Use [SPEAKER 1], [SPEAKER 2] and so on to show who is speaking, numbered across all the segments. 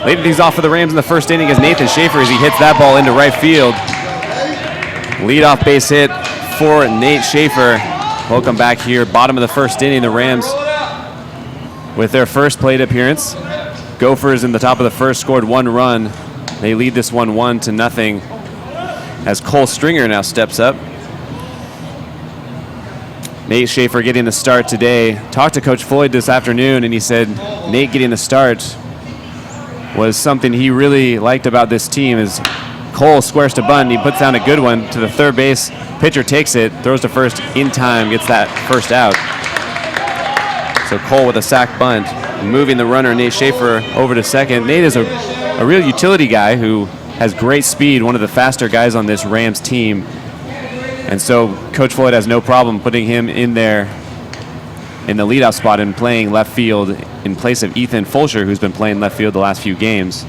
[SPEAKER 1] Leading things off for the Rams in the first inning is Nathan Schaefer as he hits that ball into right field. Leadoff base hit for Nate Schaefer. Welcome back here. Bottom of the first inning, the Rams with their first plate appearance. Gophers in the top of the first scored 1 run. They lead this one 1-0 as Cole Stringer now steps up. Nate Schaefer getting the start today. Talked to Coach Floyd this afternoon, and he said Nate getting the start was something he really liked about this team. As Cole squares to bunt, he puts down a good one to the third base. Pitcher takes it, throws to first in time, gets that first out. So Cole with a sac bunt, moving the runner Nate Schaefer over to second. Nate is a real utility guy who has great speed, one of the faster guys on this Rams team. And so Coach Floyd has no problem putting him in there in the leadoff spot and playing left field in place of Ethan Fulcher, who's been playing left field the last few games.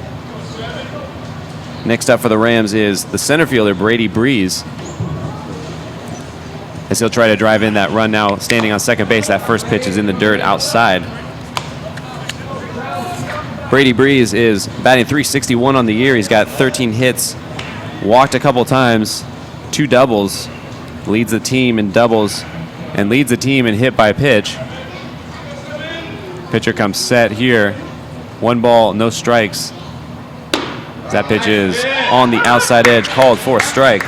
[SPEAKER 1] Next up for the Rams is the center fielder, Brady Breeze, as he'll try to drive in that run now standing on second base. That first pitch is in the dirt outside. Brady Breeze is batting .361 on the year. He's got 13 hits, walked a couple times, 2 doubles, leads the team in doubles, and leads the team in hit by pitch. Pitcher comes set here. 1 ball, no strikes. That pitch is on the outside edge, called for a strike.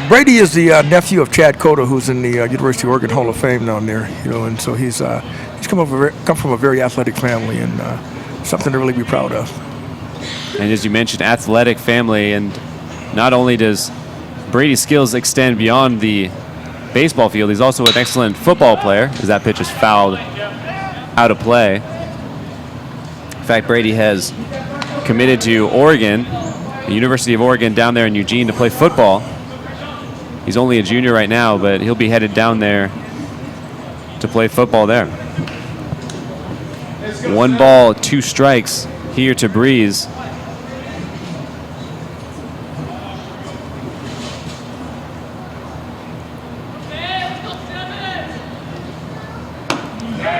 [SPEAKER 2] Brady is the nephew of Chad Cota, who's in the University of Oregon Hall of Fame down there, and so he's come from a very athletic family, and something to really be proud of.
[SPEAKER 1] And as you mentioned, athletic family, and not only does Brady's skills extend beyond the baseball field, he's also an excellent football player, as that pitch is fouled out of play. In fact, Brady has committed to Oregon, the University of Oregon down there in Eugene, to play football. He's only a junior right now, but he'll be headed down there to play football there. 1 ball, 2 strikes here to Breeze.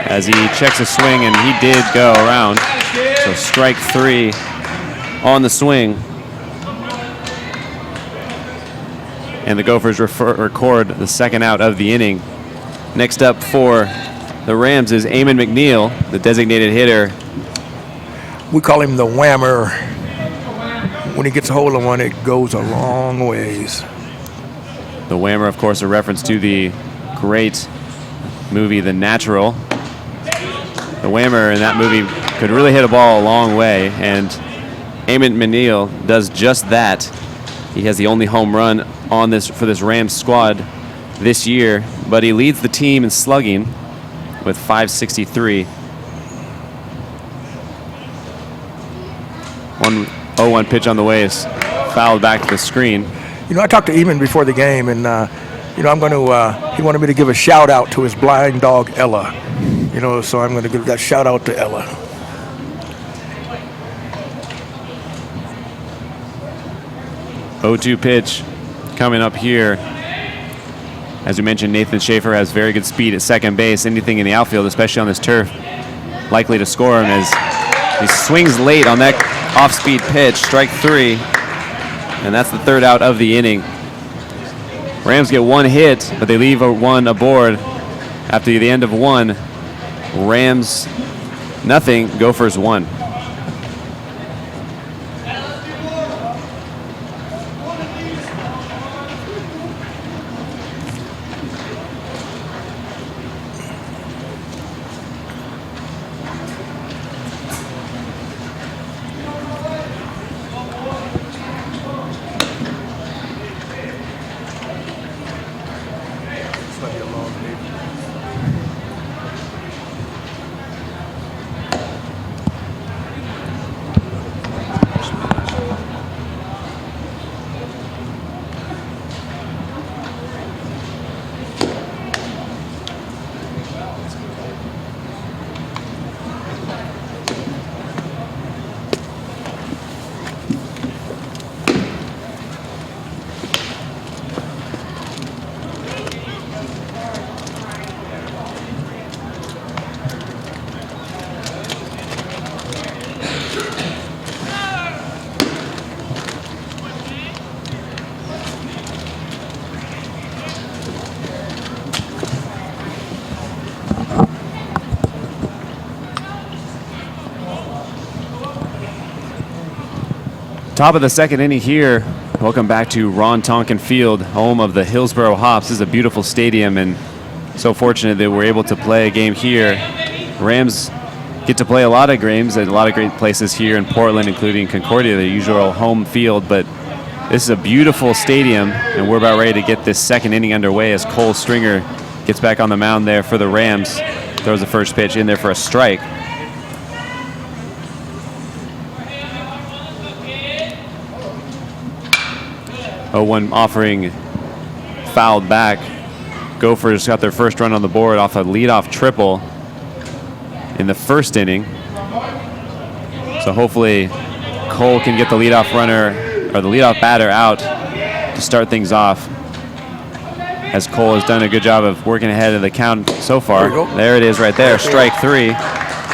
[SPEAKER 1] As he checks a swing, and he did go around. So strike 3 on the swing. And the Gophers record the second out of the inning. Next up for the Rams is Eamon McNeil, the designated hitter.
[SPEAKER 2] We call him the whammer. When he gets a hold of one, it goes a long ways.
[SPEAKER 1] The whammer, of course, a reference to the great movie The Natural. The whammer in that movie could really hit a ball a long way, and Eamon McNeil does just that. He has the only home run on this for this Rams squad this year, but he leads the team in slugging with .563. 1-0-1 pitch on the way is fouled back to the screen.
[SPEAKER 2] I talked to Eamon before the game, and I'm going to. He wanted me to give a shout out to his blind dog Ella. So I'm going to give that shout out to Ella.
[SPEAKER 1] .02 pitch coming up here. As we mentioned, Nathan Schaefer has very good speed at second base. Anything in the outfield, especially on this turf, likely to score him as he swings late on that off-speed pitch. Strike 3, and that's the third out of the inning. Rams get 1 hit, but they leave 1 aboard after the end of 1. Rams nothing, Gophers 1. Top of the second inning here. Welcome back to Ron Tonkin Field, home of the Hillsboro Hops. This is a beautiful stadium, and so fortunate that we're able to play a game here. Rams get to play a lot of games at a lot of great places here in Portland, including Concordia, the usual home field, but this is a beautiful stadium, and we're about ready to get this second inning underway as Cole Stringer gets back on the mound there for the Rams. Throws the first pitch in there for a strike. One offering fouled back. Gophers got their first run on the board off a leadoff triple in the first inning. So hopefully Cole can get the leadoff runner or the leadoff batter out to start things off, as Cole has done a good job of working ahead of the count so far. There it is right there, strike 3.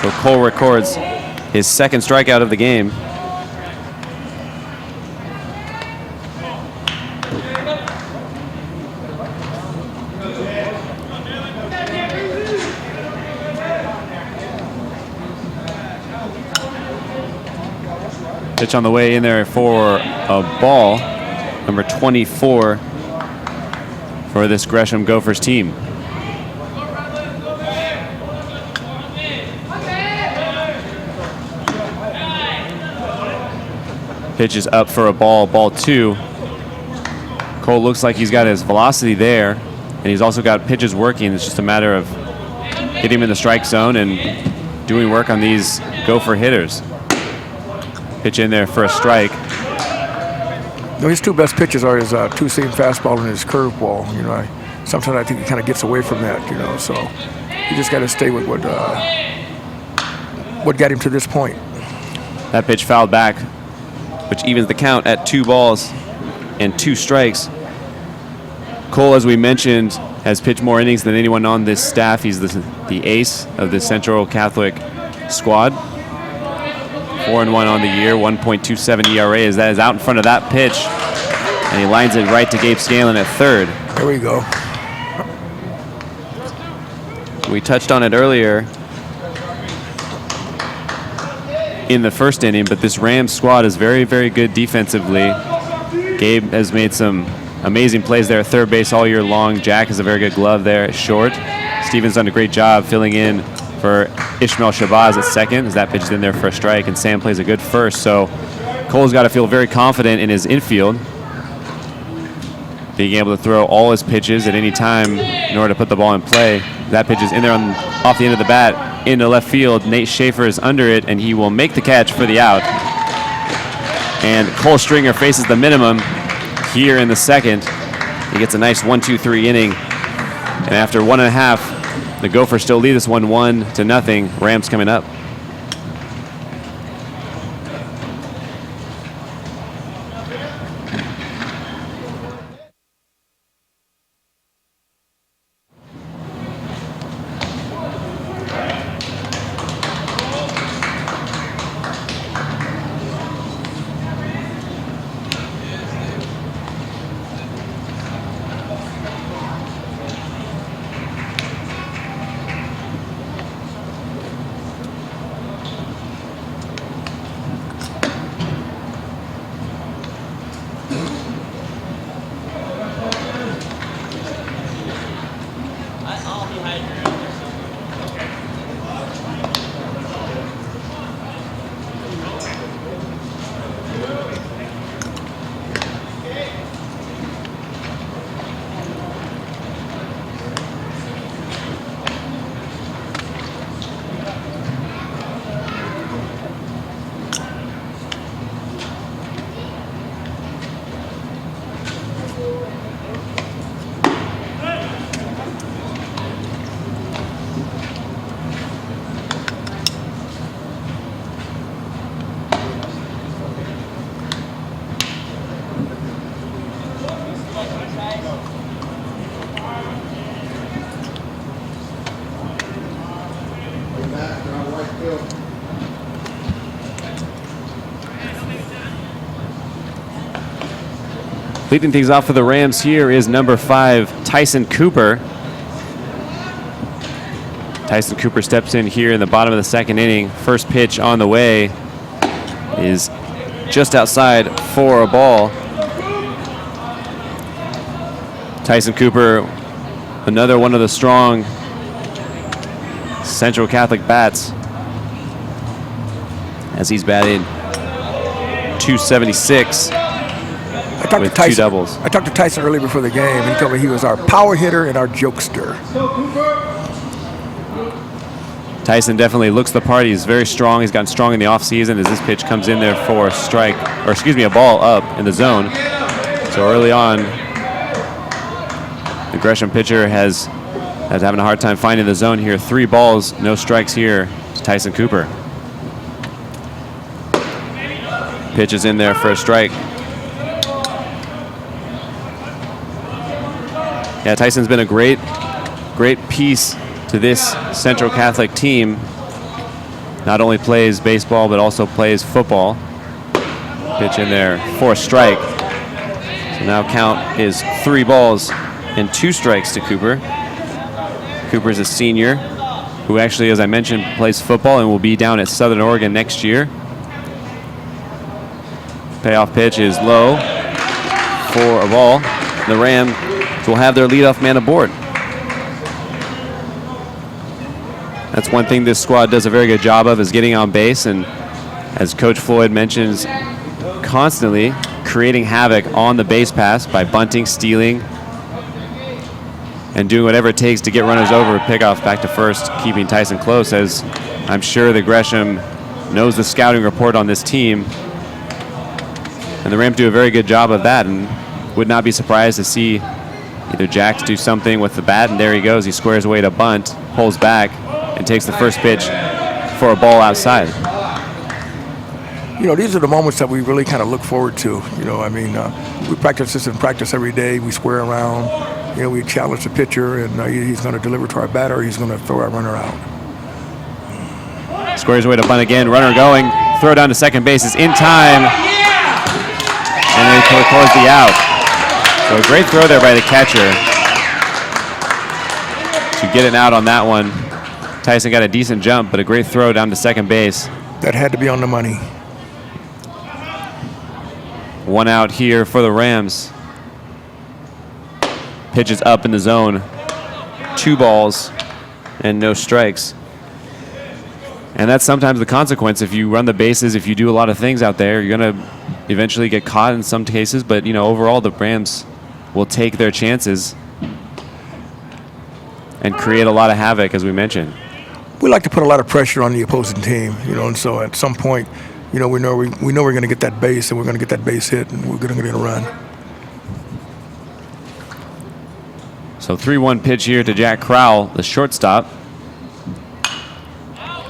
[SPEAKER 1] So Cole records his second strikeout of the game. Pitch on the way in there for a ball, number 24 for this Gresham Gophers team. Pitch is up for a ball, ball 2. Cole looks like he's got his velocity there, and he's also got pitches working. It's just a matter of getting him in the strike zone and doing work on these Gopher hitters. Pitch in there for a strike.
[SPEAKER 2] No, his two best pitches are his two-seam fastball and his curveball. You know, sometimes I think he kind of gets away from that. You know, so you just got to stay with what got him to this point.
[SPEAKER 1] That pitch fouled back, which evens the count at 2 balls and 2 strikes. Cole, as we mentioned, has pitched more innings than anyone on this staff. He's the ace of the Central Catholic squad. 4-1 on the year, 1.27 ERA as that is out in front of that pitch. And he lines it right to Gabe Scanlon at third.
[SPEAKER 2] There we go.
[SPEAKER 1] We touched on it earlier in the first inning, but this Rams squad is very, very good defensively. Gabe has made some amazing plays there at third base all year long. Jack has a very good glove there at short. Steven's done a great job filling in for Ishmael Shabazz at second, as that pitch is in there for a strike, and Sam plays a good first. So Cole's got to feel very confident in his infield, being able to throw all his pitches at any time in order to put the ball in play. That pitch is in there off the end of the bat into left field. Nate Schaefer is under it, and he will make the catch for the out. And Cole Stringer faces the minimum here in the second. He gets a nice 1-2-3 inning, and after 1.5, the Gophers still lead this 1-0. Rams coming up. Leading things off for the Rams here is number 5, Tyson Cooper. Tyson Cooper steps in here in the bottom of the second inning. First pitch on the way is just outside for a ball. Tyson Cooper, another one of the strong Central Catholic bats, as he's batted .276 with two doubles.
[SPEAKER 2] I talked to Tyson earlier before the game, and he told me he was our power hitter and our jokester.
[SPEAKER 1] Tyson definitely looks the part. He's very strong. He's gotten strong in the offseason as this pitch comes in there for a strike, or excuse me, a ball up in the zone. So early on, the Gresham pitcher has having a hard time finding the zone here. 3 balls, no strikes here to Tyson Cooper. Pitch is in there for a strike. Yeah, Tyson's been a great piece to this Central Catholic team. Not only plays baseball, but also plays football. Pitch in there for a strike. So now count is 3 balls and 2 strikes to Cooper. Cooper's a senior who actually, as I mentioned, plays football and will be down at Southern Oregon next year. Payoff pitch is low for a ball. The Rams will have their leadoff man aboard. That's one thing this squad does a very good job of, is getting on base, and as Coach Floyd mentions, constantly creating havoc on the base pass by bunting, stealing, and doing whatever it takes to get runners over, pick off back to first, keeping Tyson close, as I'm sure the Gresham knows the scouting report on this team. And the Rams do a very good job of that, and would not be surprised to see either Jax do something with the bat, and there he goes. He squares away to bunt, pulls back, and takes the first pitch for a ball outside.
[SPEAKER 2] You know, these are the moments that we really kind of look forward to. You know, I mean, we practice this in practice every day. We square around. You know, we challenge the pitcher, and he's going to deliver to our batter, or he's going to throw our runner out.
[SPEAKER 1] Squares away to bunt again. Runner going. Throw down to second base is in time. And then he records the out. So a great throw there by the catcher to get it out on that one. Tyson got a decent jump, but a great throw down to second base.
[SPEAKER 2] That had to be on the money.
[SPEAKER 1] 1 out here for the Rams. Pitch is up in the zone. 2 balls and no strikes. And that's sometimes the consequence. If you run the bases, if you do a lot of things out there, you're going to eventually get caught in some cases. But, you know, overall, the Rams will take their chances and create a lot of havoc, as we mentioned.
[SPEAKER 2] We like to put a lot of pressure on the opposing team, you know, and so at some point, you know, we know we're going to get that base, and we're going to get that base hit, and we're going to get a run.
[SPEAKER 1] So 3-1 pitch here to Jack Crowell, the shortstop.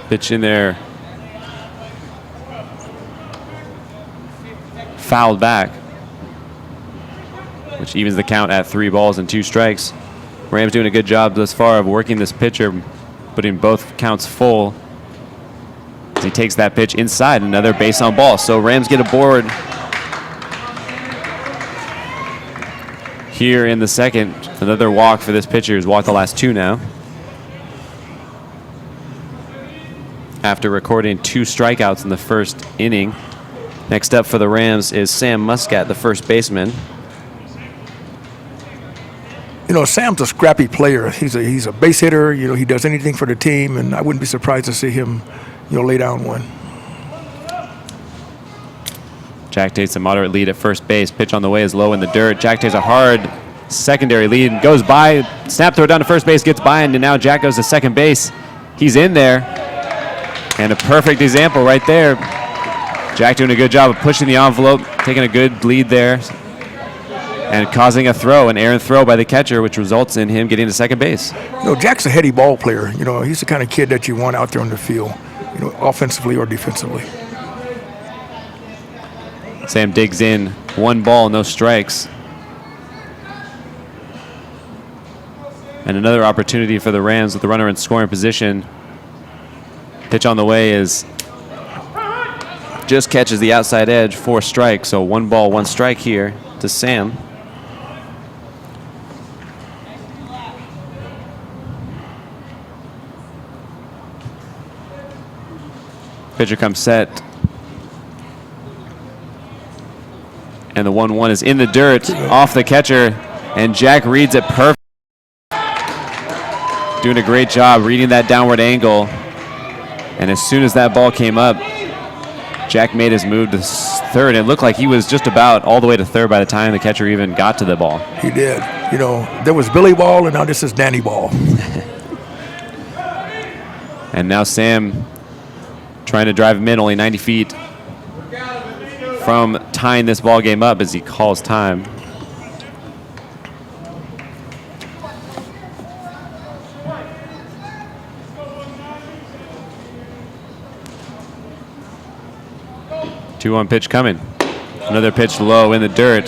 [SPEAKER 1] Pitch in there. Fouled back, which evens the count at 3 balls and 2 strikes. Rams doing a good job thus far of working this pitcher, putting both counts full. As he takes that pitch inside, another base on ball. So Rams get aboard here in the second. Another walk for this pitcher, who's walked the last 2 now, after recording 2 strikeouts in the first inning. Next up for the Rams is Sam Muscat, the first baseman.
[SPEAKER 2] You know, Sam's a scrappy player. He's a base hitter. You know, he does anything for the team, and I wouldn't be surprised to see him, you know, lay down one.
[SPEAKER 1] Jack takes a moderate lead at first base. Pitch on the way is low in the dirt. Jack takes a hard secondary lead, goes by, snap throw down to first base, gets by, and now Jack goes to second base. He's in there, and a perfect example right there. Jack doing a good job of pushing the envelope, taking a good lead there, and causing a throw, an errant throw by the catcher, which results in him getting to second base.
[SPEAKER 2] You know, Jack's a heady ball player. You know, he's the kind of kid that you want out there on the field, you know, offensively or defensively.
[SPEAKER 1] Sam digs in. 1 ball, no strikes. And another opportunity for the Rams with the runner in scoring position. Pitch on the way is just catches the outside edge for strike. So 1 ball, 1 strike here to Sam. Pitcher comes set. And the 1-1 is in the dirt, off the catcher, and Jack reads it perfect. Doing a great job reading that downward angle. And as soon as that ball came up, Jack made his move to third. It looked like he was just about all the way to third by the time the catcher even got to the ball.
[SPEAKER 2] He did. You know, there was Billy Ball, and now this is Danny Ball.
[SPEAKER 1] And now Sam trying to drive him in, only 90 feet from tying this ball game up as he calls time. Two-one pitch coming. Another pitch low in the dirt.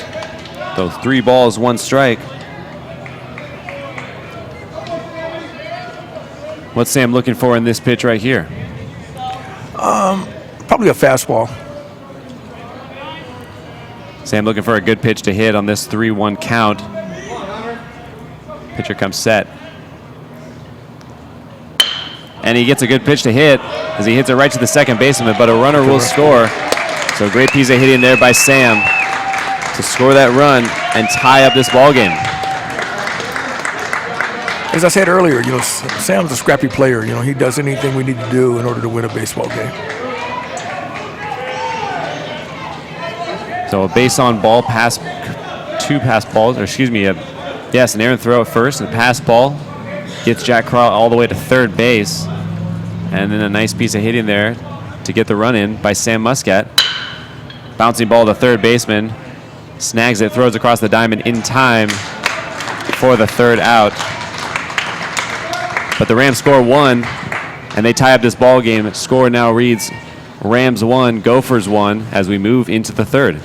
[SPEAKER 1] So 3 balls, 1 strike. What's Sam looking for in this pitch right here?
[SPEAKER 2] Probably a fastball.
[SPEAKER 1] Sam looking for a good pitch to hit on this 3-1 count. Pitcher comes set. And he gets a good pitch to hit as he hits it right to the second baseman, but a runner will score. So great piece of hitting there by Sam to score that run and tie up this ball game.
[SPEAKER 2] As I said earlier, you know, Sam's a scrappy player. You know, he does anything we need to do in order to win a baseball game.
[SPEAKER 1] So a base on ball, pass, 2 pass balls, or excuse me, yes, an errant throw at first, and a pass ball gets Jack Craw all the way to third base. And then a nice piece of hitting there to get the run in by Sam Muscat. Bouncing ball to third baseman, snags it, throws across the diamond in time for the third out. But the Rams score 1, and they tie up this ball game. Score now reads Rams 1, Gophers 1 as we move into the third.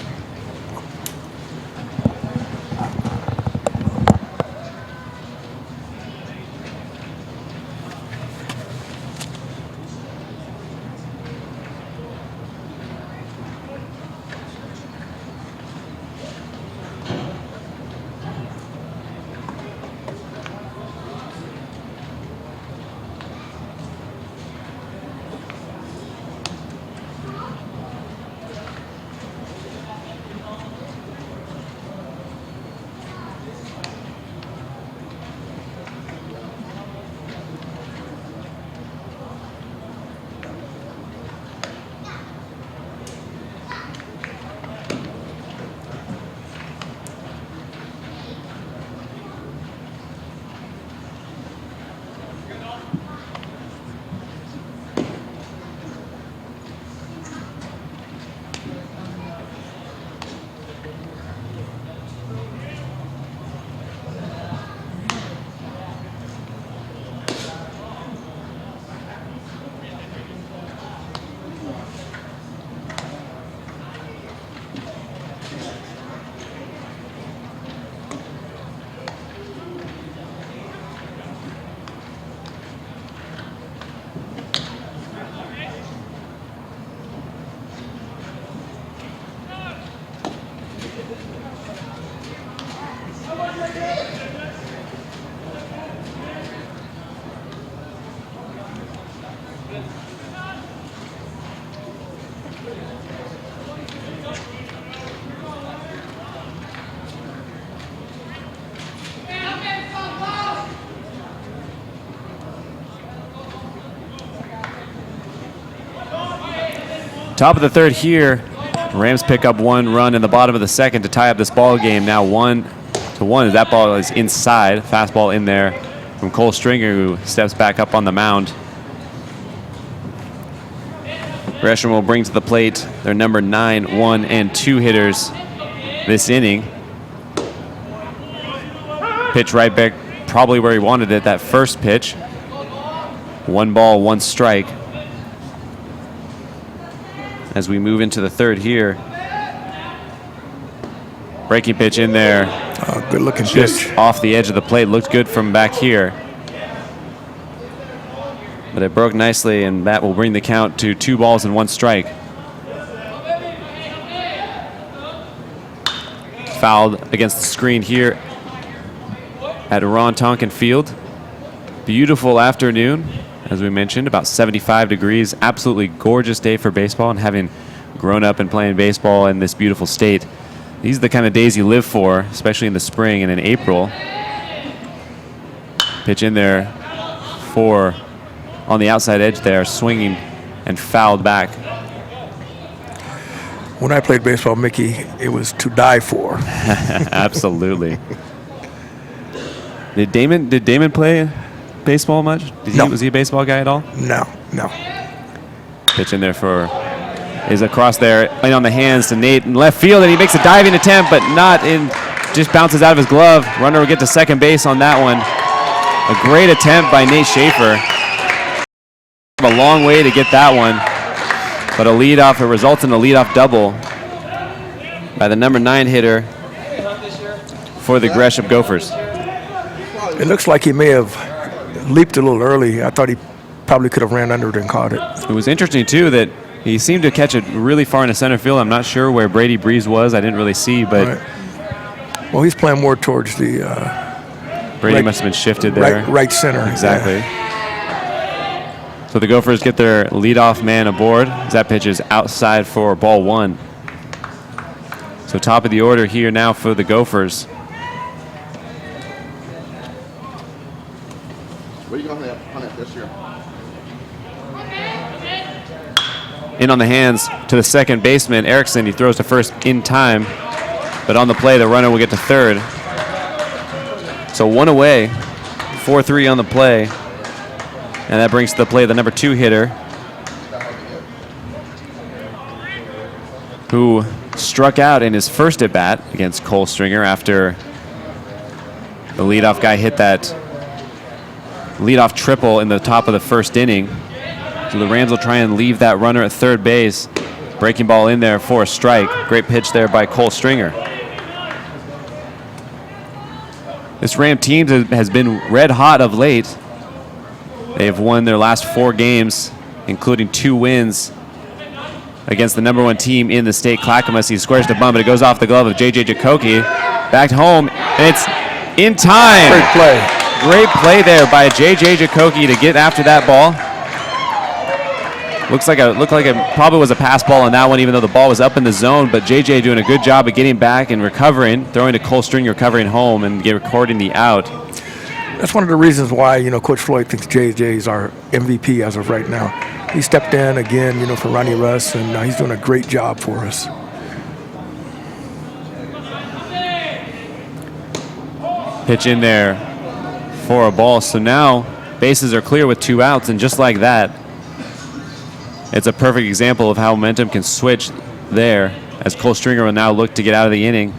[SPEAKER 1] Top of the third here. Rams pick up 1 run in the bottom of the second to tie up this ball game. Now 1-1 as that ball is inside. Fastball in there from Cole Stringer, who steps back up on the mound. Gresham will bring to the plate their number 9, 1, and 2 hitters this inning. Pitch right back, probably where he wanted it, that first pitch. 1 ball, 1 strike. As we move into the third here. Breaking pitch in there.
[SPEAKER 2] Good looking
[SPEAKER 1] just
[SPEAKER 2] pitch.
[SPEAKER 1] Off the edge of the plate. Looked good from back here. But it broke nicely, and that will bring the count to 2 balls and 1 strike. Fouled against the screen here at Ron Tonkin Field. Beautiful afternoon. As we mentioned, about 75 degrees, absolutely gorgeous day for baseball, and having grown up and playing baseball in this beautiful state, These are the kind of days you live for, especially in the spring and in April. Pitch in there for on the outside edge there, swinging and fouled back.
[SPEAKER 2] When I played baseball, Mickey, it was to die for.
[SPEAKER 1] Absolutely. Did Damon play baseball much?
[SPEAKER 2] No.
[SPEAKER 1] Was he a baseball guy at all?
[SPEAKER 2] No.
[SPEAKER 1] Pitch in there is across there and on the hands to Nate in left field, and he makes a diving attempt, but not in. Just bounces out of his glove. Runner will get to second base on that one. A great attempt by Nate Schaefer. A long way to get that one, but it results in a leadoff double by the number 9 hitter for the Gresham Gophers.
[SPEAKER 2] It looks like he may have leaped a little early. I thought he probably could have ran under it and caught it.
[SPEAKER 1] It was interesting, too, that he seemed to catch it really far into center field. I'm not sure where Brady Breeze was. I didn't really see, but...
[SPEAKER 2] Right. Well, he's playing more towards the...
[SPEAKER 1] Brady must have been shifted there.
[SPEAKER 2] Right center.
[SPEAKER 1] Exactly.
[SPEAKER 2] Yeah.
[SPEAKER 1] So the Gophers get their leadoff man aboard as that pitch is outside for ball 1. So top of the order here now for the Gophers.
[SPEAKER 3] What are you going to hunt it this year?
[SPEAKER 1] In on the hands to the second baseman, Erickson. He throws to first in time, but on the play, the runner will get to third. So 1 away, 4-3 on the play, and that brings to the play the number 2 hitter, who struck out in his first at bat against Cole Stringer after the leadoff guy hit that leadoff triple in the top of the first inning. So the Rams will try and leave that runner at third base. Breaking ball in there for a strike. Great pitch there by Cole Stringer. This Ram team has been red hot of late. They have won their last 4 games, including 2 wins against the number 1 team in the state, Clackamas. He squares to bunt, but it goes off the glove of J.J. Jacoki. Back home, and it's in time.
[SPEAKER 2] Great play.
[SPEAKER 1] Great play there by J.J. Jacoki to get after that ball. Looked like it probably was a pass ball on that one, even though the ball was up in the zone. But JJ doing a good job of getting back and recovering, throwing to Cole Stringer, recovering home and recording the out.
[SPEAKER 2] That's one of the reasons why Coach Floyd thinks JJ is our MVP as of right now. He stepped in again, for Ronnie Russ, and he's doing a great job for us.
[SPEAKER 1] Pitch in there for a ball. So now bases are clear with 2 outs, and just like that, it's a perfect example of how momentum can switch there as Cole Stringer will now look to get out of the inning.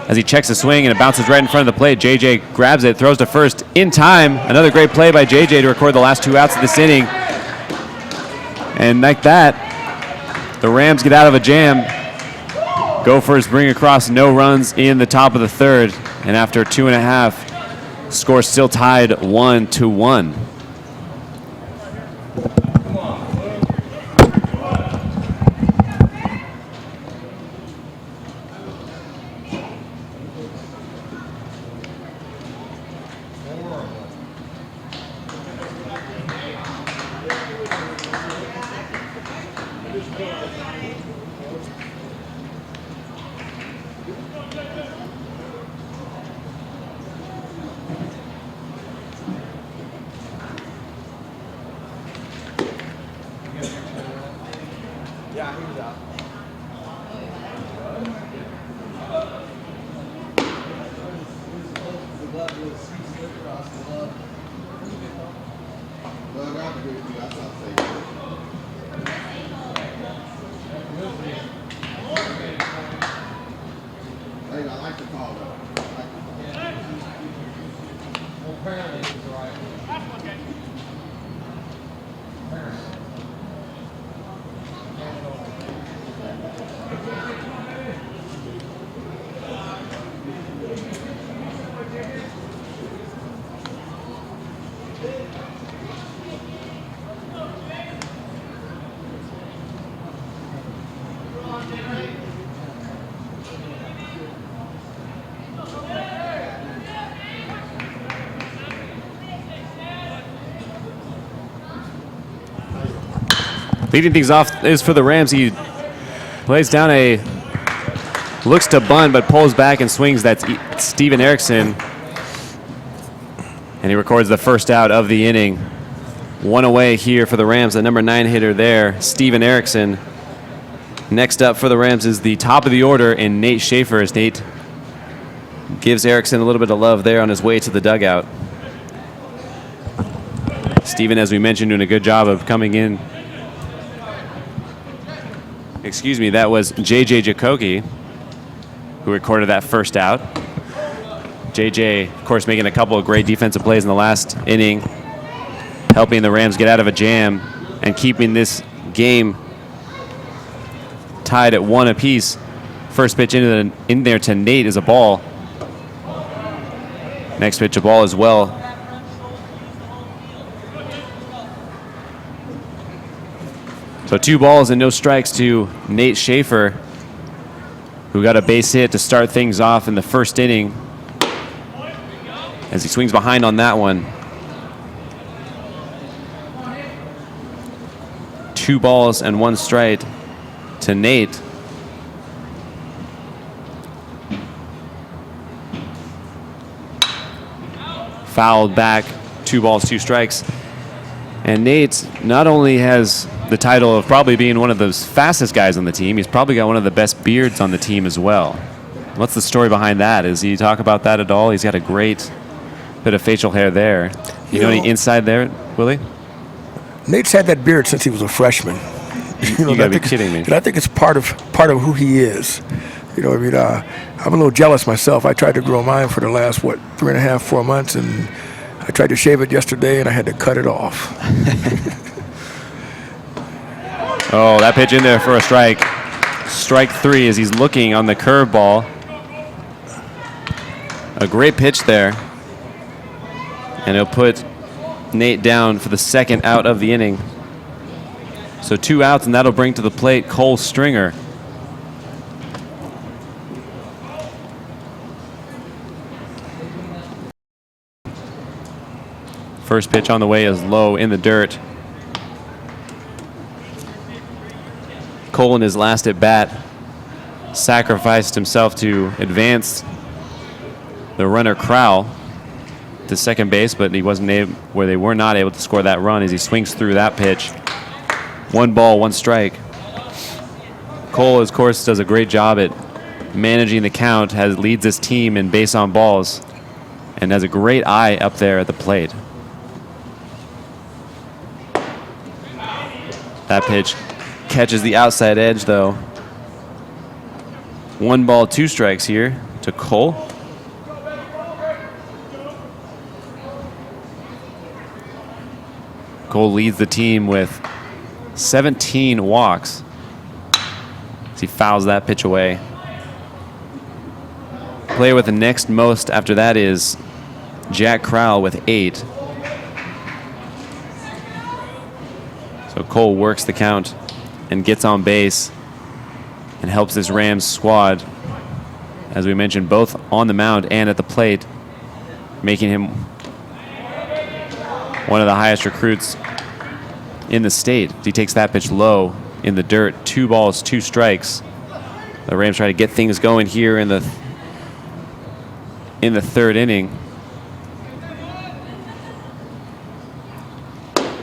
[SPEAKER 1] As he checks the swing and it bounces right in front of the plate, JJ grabs it, throws to first in time. Another great play by JJ to record the last 2 outs of this inning. And like that, the Rams get out of a jam. Gophers bring across no runs in the top of the 3rd. And after 2.5, score still tied 1-1. Leading things off is for the Rams. He plays down a Looks to bunt, but pulls back and swings. That's Steven Erickson. And he records the first out of the inning. One away here for the Rams, the number 9 hitter there, Steven Erickson. Next up for the Rams is the top of the order in Nate Schaefer, as Nate gives Erickson a little bit of love there on his way to the dugout. Steven, as we mentioned, doing a good job of coming in. Excuse me, that was J.J. Jacoki who recorded that first out. J.J., of course, making a couple of great defensive plays in the last inning, helping the Rams get out of a jam and keeping this game tied at 1 apiece. First pitch in there to Nate is a ball. Next pitch, a ball as well. So 2 balls and no strikes to Nate Schaefer, who got a base hit to start things off in the first inning as he swings behind on that one. 2 balls and 1 strike to Nate. Fouled back, 2 balls, 2 strikes. And Nate not only has the title of probably being one of the fastest guys on the team, he's probably got one of the best beards on the team as well. What's the story behind that? Does he talk about that at all? He's got a great bit of facial hair there. You know any inside there, Willie?
[SPEAKER 2] Nate's had that beard since he was a freshman.
[SPEAKER 1] You gotta be kidding me.
[SPEAKER 2] And I think it's part of who he is. I'm a little jealous myself. I tried to grow mine for the last 3.5, 4 months, and I tried to shave it yesterday, and I had to cut it off.
[SPEAKER 1] Oh, that pitch in there for a strike. Strike 3 as he's looking on the curveball. A great pitch there. And he'll put Nate down for the second out of the inning. So 2 outs, and that'll bring to the plate Cole Stringer. First pitch on the way is low in the dirt. Cole in his last at bat sacrificed himself to advance the runner Crowell to second base, but he wasn't able, where they were not able to score that run as he swings through that pitch. 1 ball, 1 strike. Cole, of course, does a great job at managing the count, leads his team in base on balls, and has a great eye up there at the plate. That pitch catches the outside edge, though. 1 ball, 2 strikes here to Cole. Cole leads the team with 17 walks as he fouls that pitch away. Player with the next most after that is Jack Crowell with 8. So Cole works the count and gets on base and helps this Rams squad, as we mentioned, both on the mound and at the plate, making him one of the highest recruits in the state. He takes that pitch low in the dirt. 2 balls, 2 strikes. The Rams try to get things going here in the third inning.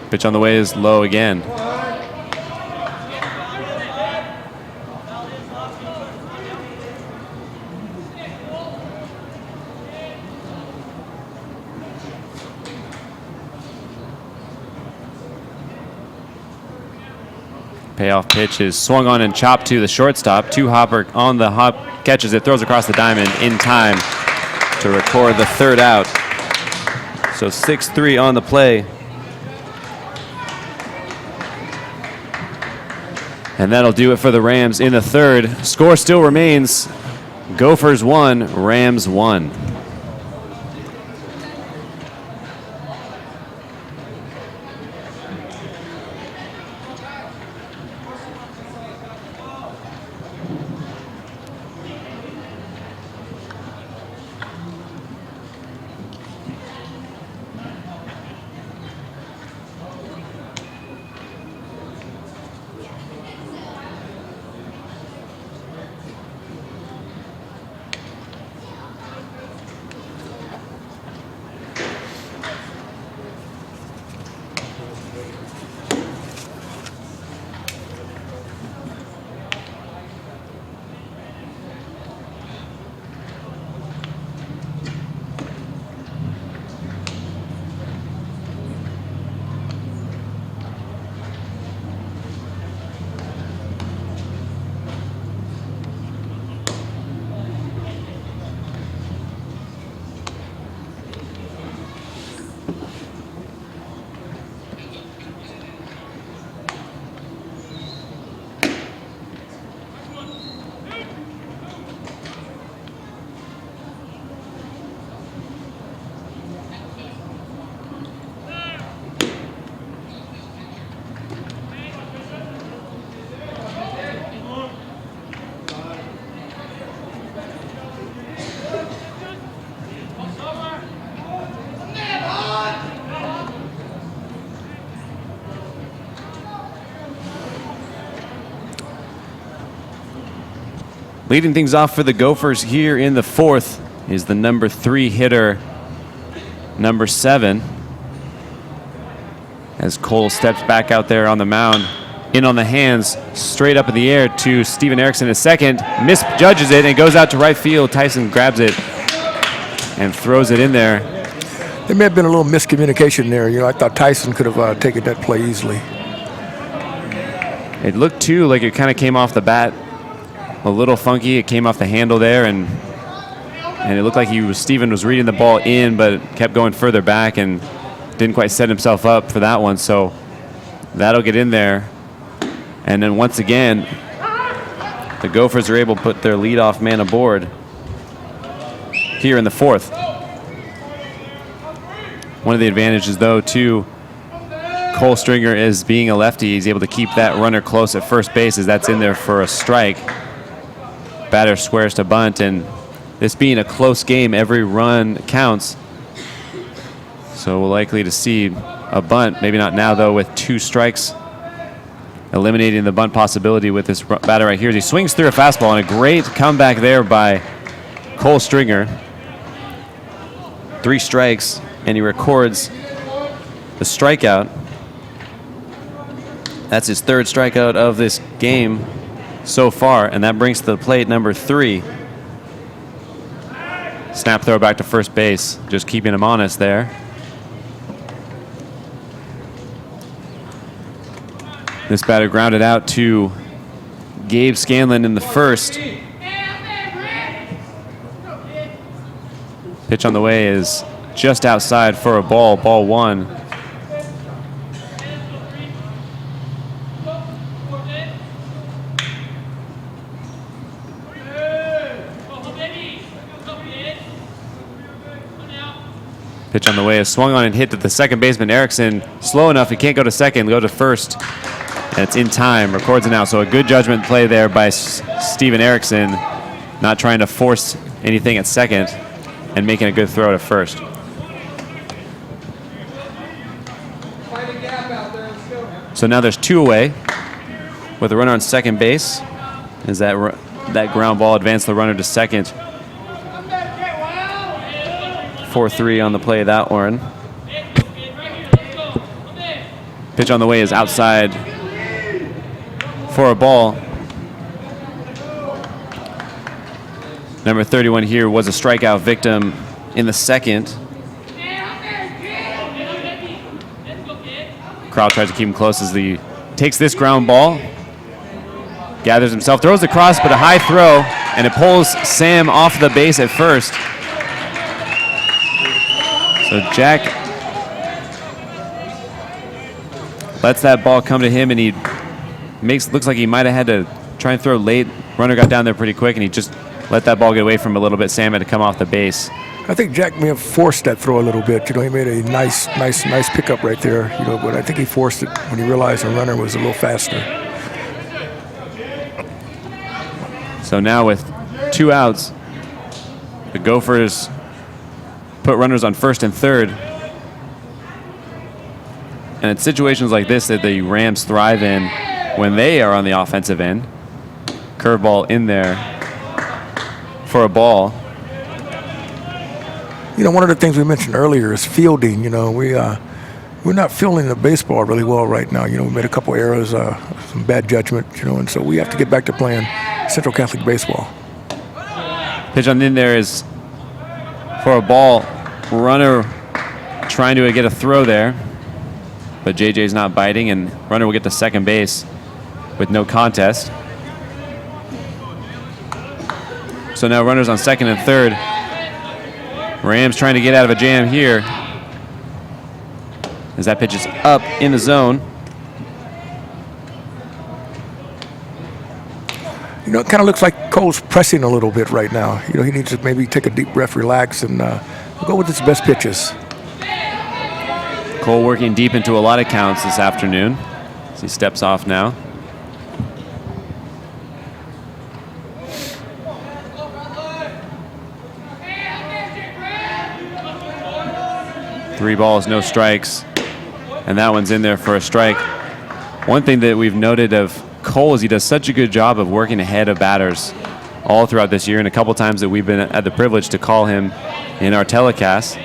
[SPEAKER 1] Pitch on the way is low again. Payoff pitch is swung on and chopped to the shortstop. 2-hopper on the hop, catches it, throws across the diamond in time to record the 3rd out. So 6-3 on the play. And that'll do it for the Rams in the 3rd. Score still remains Gophers 1, Rams 1. Leading things off for the Gophers here in the fourth is the number 3 hitter, number 7. As Cole steps back out there on the mound, in on the hands, straight up in the air to Steven Erickson in second. Misjudges it and goes out to right field. Tyson grabs it and throws it in there.
[SPEAKER 2] There may have been a little miscommunication there. I thought Tyson could have taken that play easily.
[SPEAKER 1] It looked too like it kind of came off the bat a little funky. It came off the handle there, and it looked like Steven was reading the ball in, but kept going further back and didn't quite set himself up for that one. So that'll get in there. And then once again, the Gophers are able to put their leadoff man aboard here in the fourth. One of the advantages, though, too, Cole Stringer is being a lefty. He's able to keep that runner close at first base as that's in there for a strike. Batter squares to bunt, and this being a close game, every run counts. So we're likely to see a bunt. Maybe not now, though, with 2 strikes, eliminating the bunt possibility with this batter right here. As he swings through a fastball, and a great comeback there by Cole Stringer. 3 strikes, and he records the strikeout. That's his 3rd strikeout of this game so far, and that brings to the plate number 3. Snap throw back to first base, just keeping him honest there. This batter grounded out to Gabe Scanlon in the first. Pitch on the way is just outside for a ball, ball 1. Pitch on the way is swung on and hit to the second baseman, Erickson. Slow enough, he can't go to second, go to first. And it's in time, records it now. So a good judgment play there by Steven Erickson, not trying to force anything at second and making a good throw to first. So now there's 2 away with a runner on second base. As that ground ball advanced the runner to second. 4-3 on the play, that one. Pitch on the way is outside for a ball. Number 31 here was a strikeout victim in the second. Crowd tries to keep him close as he takes this ground ball, gathers himself, throws across, but a high throw, and it pulls Sam off the base at first. So Jack lets that ball come to him, and he looks like he might have had to try and throw late. Runner got down there pretty quick, and he just let that ball get away from him a little bit. Sam had to come off the base.
[SPEAKER 2] I think Jack may have forced that throw a little bit. He made a nice pickup right there. But I think he forced it when he realized the runner was a little faster.
[SPEAKER 1] So now with 2 outs, the Gophers put runners on first and third. And it's situations like this that the Rams thrive in when they are on the offensive end. Curveball in there for a ball.
[SPEAKER 2] One of the things we mentioned earlier is fielding. We're not fielding the baseball really well right now. We made a couple errors, some bad judgment, and so we have to get back to playing Central Catholic baseball.
[SPEAKER 1] Pitch on in there is for a ball. Runner trying to get a throw there, but JJ's not biting, and runner will get to second base with no contest. So now runners on second and third. Rams trying to get out of a jam here as that pitch is up in the zone.
[SPEAKER 2] It kind of looks like Cole's pressing a little bit right now. He needs to maybe take a deep breath, relax, and go with his best pitches.
[SPEAKER 1] Cole working deep into a lot of counts this afternoon as he steps off now. Three balls, no strikes, and that one's in there for a strike. One thing that we've noted of Cole is he does such a good job of working ahead of batters. all throughout this year, and a couple times that we've been had the privilege to call him in our telecast.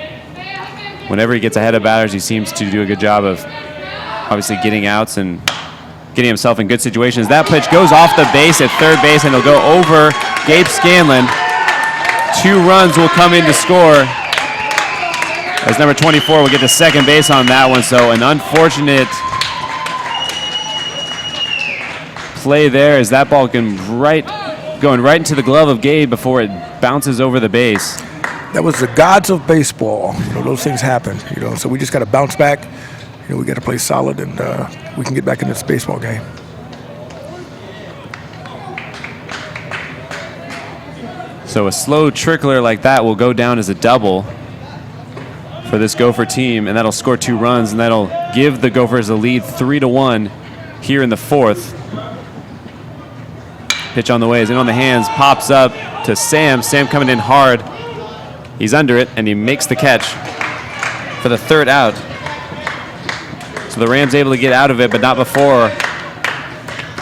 [SPEAKER 1] Whenever he gets ahead of batters, he seems to do a good job of obviously getting outs and getting himself in good situations. That pitch goes off the base at third base, and it'll go over Gabe Scanlon. 2 runs will come in to score, as number 24 will get to second base on that one. So an unfortunate play there, as that ball going right into the glove of Gabe before it bounces over the base.
[SPEAKER 2] That was the gods of baseball. Those things happen. So we just got to bounce back. We got to play solid, and we can get back in this baseball game.
[SPEAKER 1] So a slow trickler like that will go down as a double for this Gopher team, and that'll score 2 runs, and that'll give the Gophers a lead 3-1 here in the 4th. Pitch on the way is in on the hands, pops up to Sam. Sam coming in hard. He's under it, and he makes the catch for the 3rd out. So the Rams able to get out of it, but not before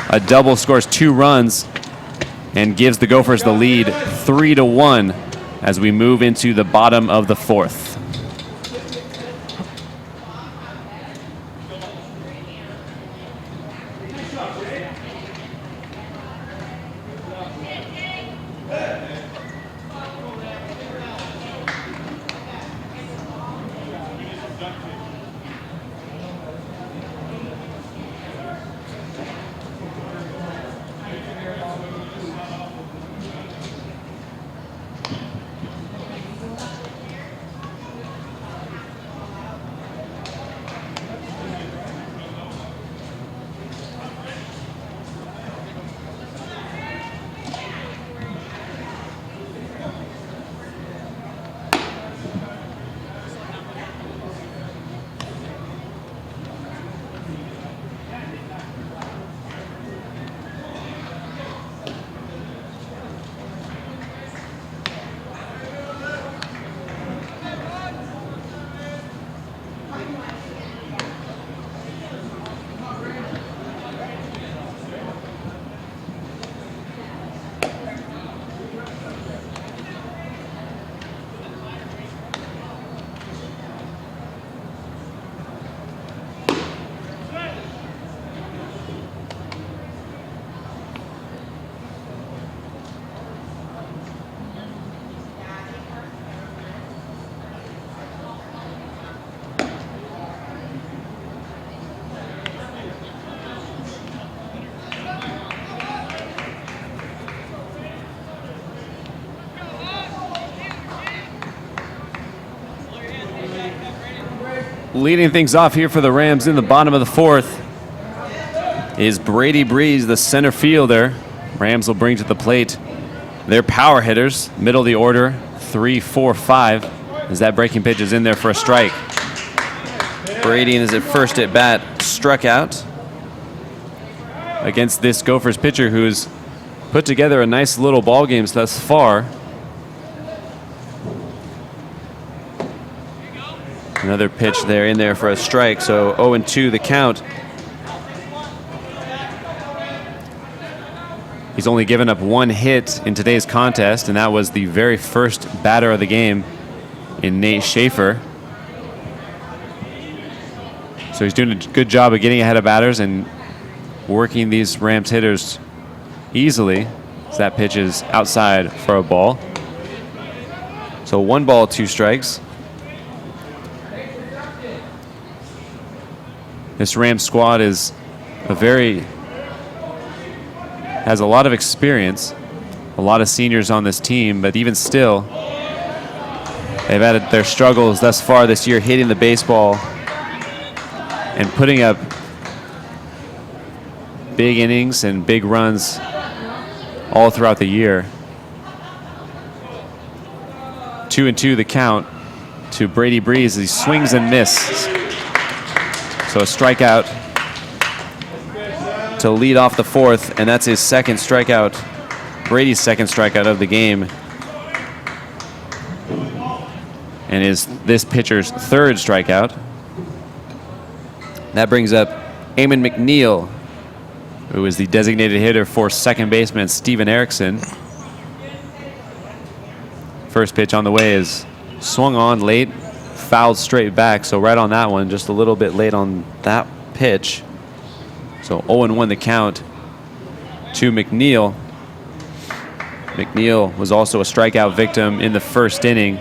[SPEAKER 1] a double scores 2 runs and gives the Gophers the lead 3-1 as we move into the bottom of the 4th. Leading things off here for the Rams in the bottom of the 4th is Brady Breeze, the center fielder. Rams will bring to the plate their power hitters, middle of the order, 3, 4, 5, as that breaking pitch is in there for a strike. Brady in his first at bat struck out against this Gophers pitcher who's put together a nice little ball games thus far. Another pitch there in there for a strike, so 0-2 the count. He's only given up 1 hit in today's contest, and that was the very first batter of the game in Nate Schaefer. So he's doing a good job of getting ahead of batters and working these Rams hitters easily, as that pitch is outside for a ball. So 1 ball, 2 strikes. This Rams squad is has a lot of experience, a lot of seniors on this team, but even still, they've had their struggles thus far this year hitting the baseball and putting up big innings and big runs all throughout the year. 2-2 the count to Brady Breeze as he swings and misses. So a strikeout to lead off the 4th, and that's his second strikeout, Brady's second strikeout of the game, and is this pitcher's 3rd strikeout. That brings up Eamon McNeil, who is the designated hitter for second baseman Steven Erickson. First pitch on the way is swung on late, fouled straight back. So right on that one, just a little bit late on that pitch. So 0-1 the count to McNeil. McNeil was also a strikeout victim in the first inning.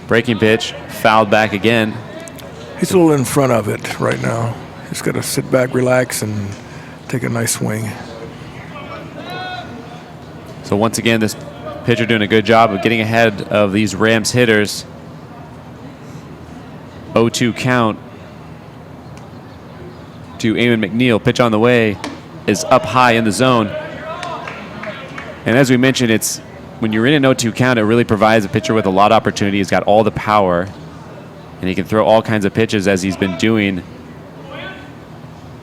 [SPEAKER 1] Breaking pitch, fouled back again.
[SPEAKER 2] He's a little in front of it right now. He's got to sit back, relax, and take a nice swing.
[SPEAKER 1] So once again, this pitcher doing a good job of getting ahead of these Rams hitters. 0-2 count to Eamon McNeil. Pitch on the way is up high in the zone. And as we mentioned, it's when you're in an 0-2 count, it really provides a pitcher with a lot of opportunity. He's got all the power, and he can throw all kinds of pitches as he's been doing,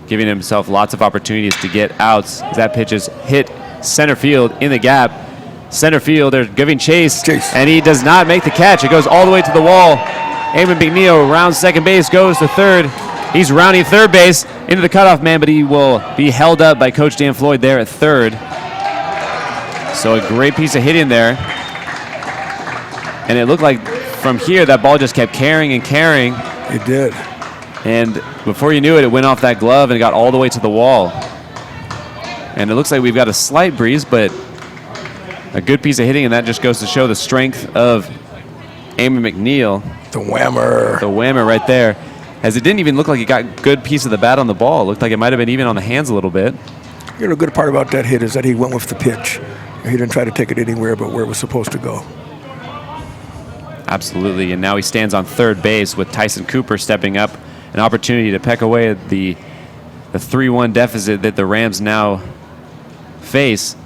[SPEAKER 1] giving himself lots of opportunities to get outs. That pitch is hit center field in the gap. Center field, they're giving chase, and he does not make the catch. It goes all the way to the wall. Eamon McNeil rounds second base, goes to third. He's rounding third base into the cutoff man, but he will be held up by Coach Dan Floyd there at third. So a great piece of hitting there. And it looked like from here that ball just kept carrying and carrying.
[SPEAKER 2] It did.
[SPEAKER 1] And before you knew it, it went off that glove and got all the way to the wall. And it looks like we've got a slight breeze, but a good piece of hitting, and that just goes to show the strength of Eamon McNeil.
[SPEAKER 2] The whammer.
[SPEAKER 1] The whammer right there. As it didn't even look like he got a good piece of the bat on the ball. It looked like it might have been even on the hands a little bit.
[SPEAKER 2] You know, the good part about that hit is that he went with the pitch. He didn't try to take it anywhere but where it was supposed to go.
[SPEAKER 1] Absolutely, and now he stands on third base with Tyson Cooper stepping up. An opportunity to peck away at the 3-1 deficit that the Rams now face.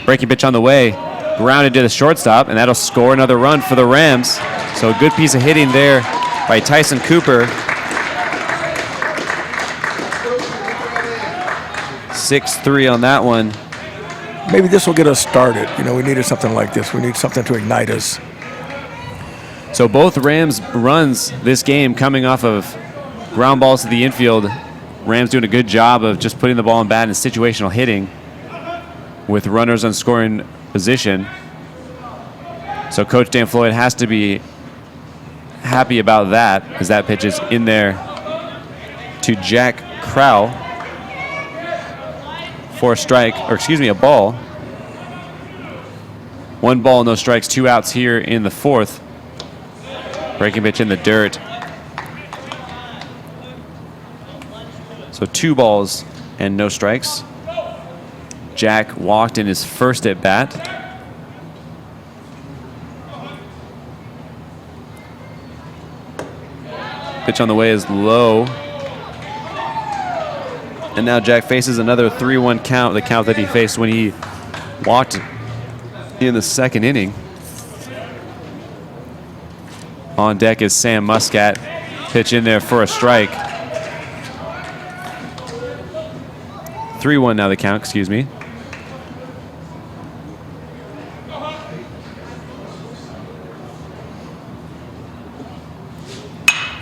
[SPEAKER 1] Breaking pitch on the way, grounded to the shortstop, and that'll score another run for the Rams. So a good piece of hitting there by Tyson Cooper. 6-3 on that one.
[SPEAKER 2] Maybe this will get us started. You know, we needed something like this. We need something to ignite us.
[SPEAKER 1] So both Rams runs this game coming off of ground balls to the infield. Rams doing a good job of just putting the ball in bat and situational hitting with runners on scoring position. So Coach Dan Floyd has to be happy about that, as that pitch is in there to Jack Crowell for a strike, or excuse me, a ball. 1 ball, no strikes, 2 outs here in the fourth. Breaking pitch in the dirt. So 2 balls and no strikes. Jack walked in his first at bat. Pitch on the way is low. And now Jack faces another 3-1 count, the count that he faced when he walked in the second inning. On deck is Sam Muscat. Pitch in there for a strike. 3-1 now the count, excuse me.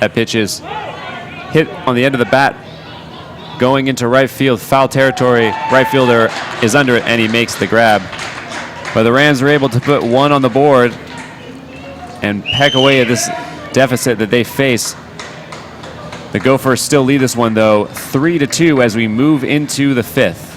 [SPEAKER 1] That pitch is hit on the end of the bat, going into right field, foul territory. Right fielder is under it, and he makes the grab. But the Rams were able to put 1 on the board and peck away at this deficit that they face. The Gophers still lead this one, though, 3-2 as we move into the 5th.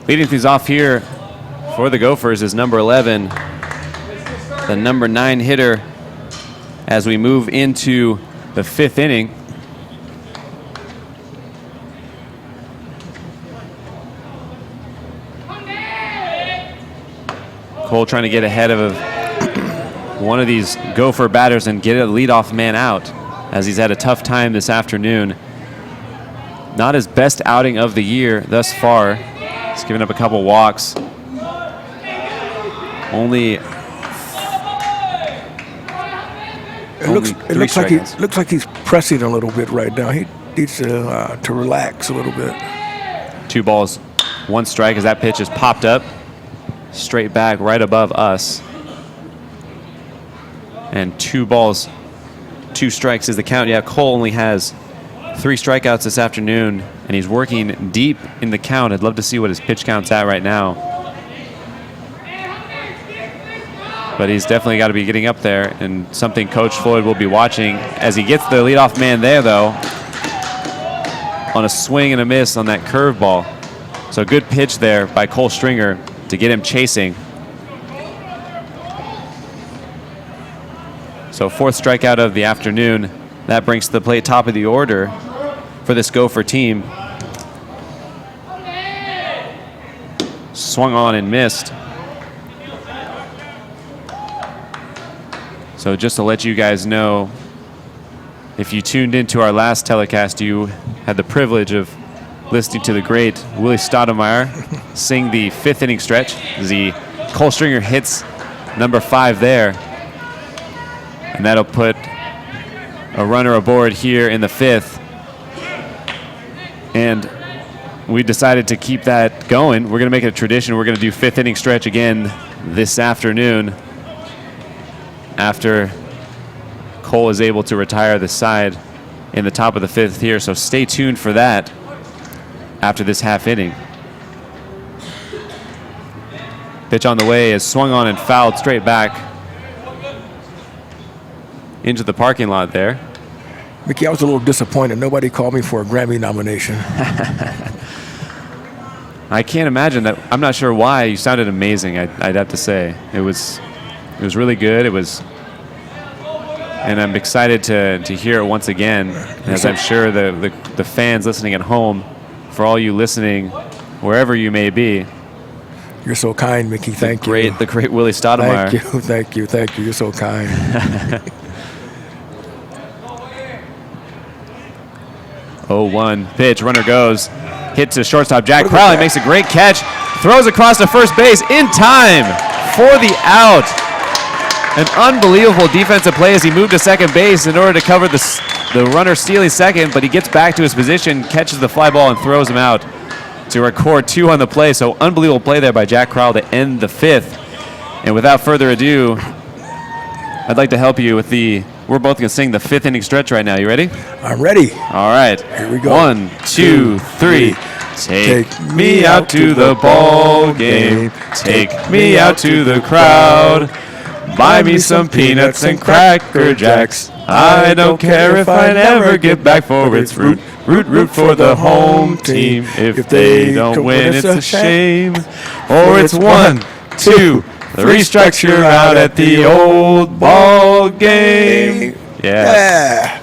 [SPEAKER 1] Leading things off here for the Gophers is number 11, the number 9 hitter, as we move into the 5th inning. Cole trying to get ahead of one of these Gopher batters and get a leadoff man out, as he's had a tough time this afternoon. Not his best outing of the year thus far. He's given up a couple walks. Only
[SPEAKER 2] It looks like he's pressing a little bit right now. He needs to relax a little bit.
[SPEAKER 1] 2 balls, 1 strike, as that pitch is popped up straight back right above us. And 2 balls, 2 strikes is the count. Yeah, Cole only has 3 strikeouts this afternoon, and he's working deep in the count. I'd love to see what his pitch count's at right now. But he's definitely got to be getting up there, and something Coach Floyd will be watching as he gets the leadoff man there, though, on a swing and a miss on that curveball. So a good pitch there by Cole Stringer to get him chasing. So 4th strikeout of the afternoon. That brings to the plate top of the order for this Gopher team. Swung on and missed. So just to let you guys know, if you tuned into our last telecast, you had the privilege of listening to the great Willie Stoudemire sing the 5th inning stretch as Cole Stringer hits number 5 there. And that'll put a runner aboard here in the 5th. And we decided to keep that going. We're going to make it a tradition. We're going to do 5th inning stretch again this afternoon after Cole is able to retire the side in the top of the 5th here. So stay tuned for that after this half inning. Pitch on the way is swung on and fouled straight back into the parking lot there.
[SPEAKER 2] Mickey, I was a little disappointed. Nobody called me for a Grammy nomination.
[SPEAKER 1] I can't imagine that. I'm not sure why. You sounded amazing, I'd have to say. It was really good. And I'm excited to hear it once again, as I'm sure the fans listening at home, for all you listening, wherever you may be.
[SPEAKER 2] You're so kind, Mickey. Thank you.
[SPEAKER 1] The great Willie Stoudemire.
[SPEAKER 2] Thank you. You're so kind.
[SPEAKER 1] 0-1 pitch, runner goes, hit to shortstop. Jack Crowley makes a great catch, throws across to first base in time for the out. An unbelievable defensive play as he moved to second base in order to cover the runner stealing second, but he gets back to his position, catches the fly ball, and throws him out to record 2 on the play. So unbelievable play there by Jack Crowley to end the 5th. And without further ado, I'd like to help you with we're both going to sing the 5th inning stretch right now. You ready?
[SPEAKER 2] I'm ready.
[SPEAKER 1] All right.
[SPEAKER 2] Here we go.
[SPEAKER 1] 1, 2, 3. Take me out to the ball game. Take me out to the crowd. Buy me some peanuts and Cracker Jacks. I don't care if I never get back, for it's root for the home team. If they don't win, it's a shame. Or it's 1, 2, 3 strikes, you're out at the old ball game. Yes.
[SPEAKER 2] Yeah.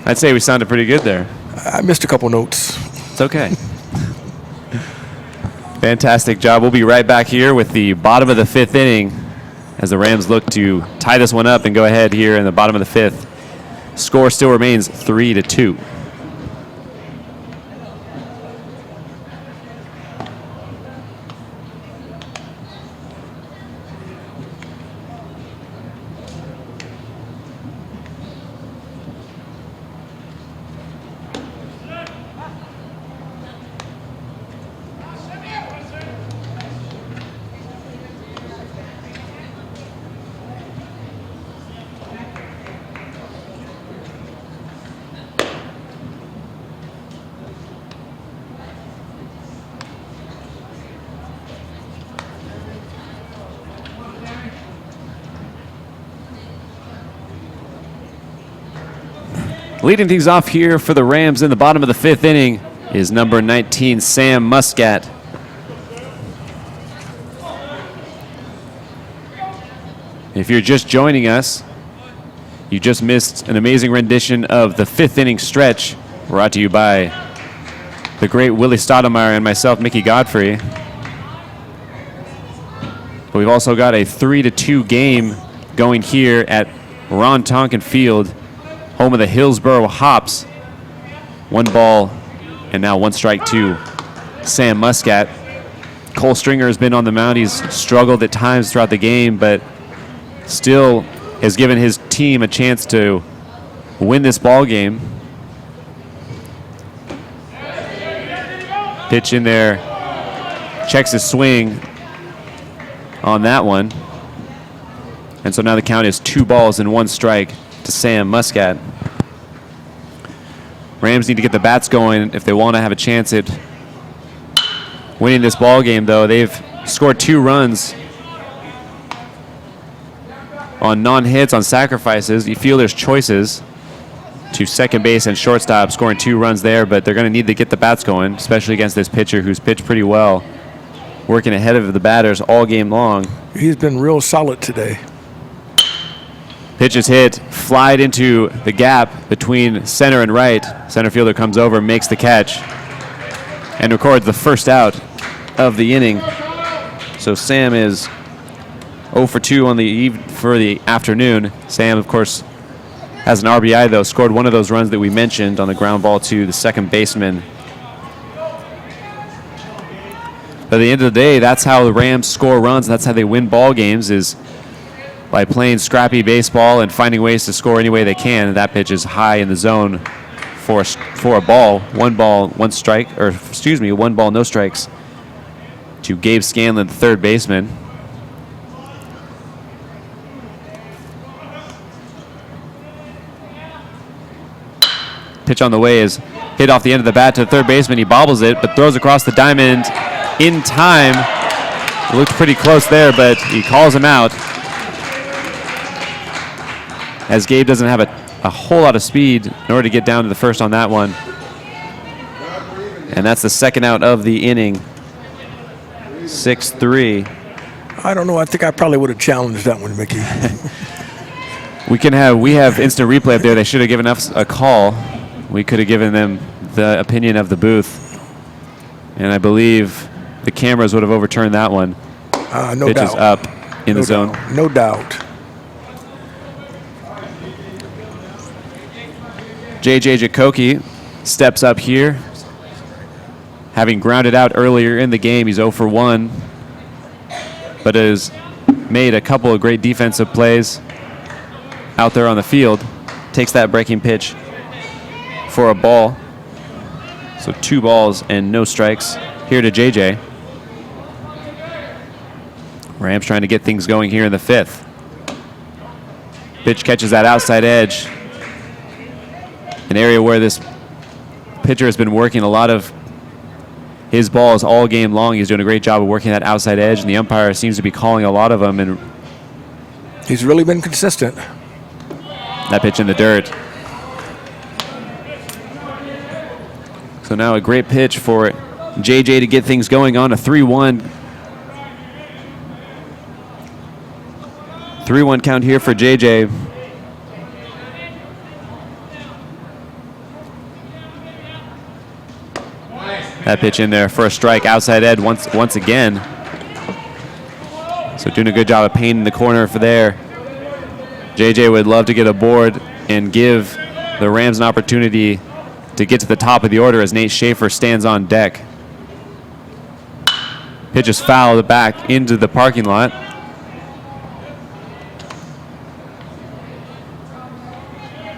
[SPEAKER 1] I'd say we sounded pretty good there.
[SPEAKER 2] I missed a couple notes.
[SPEAKER 1] It's okay. Fantastic job. We'll be right back here with the bottom of the 5th inning as the Rams look to tie this one up and go ahead here in the bottom of the 5th. Score still remains 3-2. Leading things off here for the Rams in the bottom of the 5th inning is number 19, Sam Muscat. If you're just joining us, you just missed an amazing rendition of the 5th inning stretch, brought to you by the great Willie Stoudemire and myself, Mickey Godfrey. But we've also got a 3-2 game going here at Ron Tonkin Field, home of the Hillsboro Hops. 1 ball and now 1 strike to Sam Muscat. Cole Stringer has been on the mound. He's struggled at times throughout the game, but still has given his team a chance to win this ball game. Pitch in there, checks his swing on that one. And so now the count is 2 balls and 1 strike to Sam Muscat. Rams need to get the bats going if they want to have a chance at winning this ball game, though. They've scored 2 runs on non-hits, on sacrifices. You feel there's choices to second base and shortstop, scoring 2 runs there, but they're going to need to get the bats going, especially against this pitcher who's pitched pretty well, working ahead of the batters all game long.
[SPEAKER 2] He's been real solid today.
[SPEAKER 1] Pitch is hit, flied into the gap between center and right. Center fielder comes over, makes the catch, and records the first out of the inning. So Sam is 0 for 2 on for the afternoon. Sam, of course, has an RBI, though, scored one of those runs that we mentioned on the ground ball to the second baseman. But at the end of the day, that's how the Rams score runs. That's how they win ball games, is by playing scrappy baseball and finding ways to score any way they can. And that pitch is high in the zone for a ball. 1 ball, 1 strike, or excuse me, 1 ball, no strikes to Gabe Scanlon, the third baseman. Pitch on the way is hit off the end of the bat to the third baseman. He bobbles it, but throws across the diamond in time. It looked pretty close there, but he calls him out, as Gabe doesn't have a whole lot of speed in order to get down to the first on that one. And that's the second out of the inning. 6-3.
[SPEAKER 2] I don't know. I think I probably would have challenged that one, Mickey.
[SPEAKER 1] We have instant replay up there. They should have given us a call. We could have given them the opinion of the booth, and I believe the cameras would have overturned that one.
[SPEAKER 2] No
[SPEAKER 1] Pitch
[SPEAKER 2] doubt.
[SPEAKER 1] is up in the zone.
[SPEAKER 2] No doubt.
[SPEAKER 1] J.J. Jacoki steps up here, having grounded out earlier in the game. He's 0 for 1, but has made a couple of great defensive plays out there on the field. Takes that breaking pitch for a ball. So 2 balls and no strikes here to JJ. Rams trying to get things going here in the 5th. Pitch catches that outside edge. An area where this pitcher has been working a lot of his balls all game long. He's doing a great job of working that outside edge, and the umpire seems to be calling a lot of them. And
[SPEAKER 2] he's really been consistent.
[SPEAKER 1] That pitch in the dirt. So now a great pitch for JJ to get things going on a 3-1. 3-1 count here for JJ. That pitch in there for a strike, outside edge once again. So doing a good job of painting the corner for there. JJ would love to get aboard and give the Rams an opportunity to get to the top of the order as Nate Schaefer stands on deck. Pitch is fouled back into the parking lot.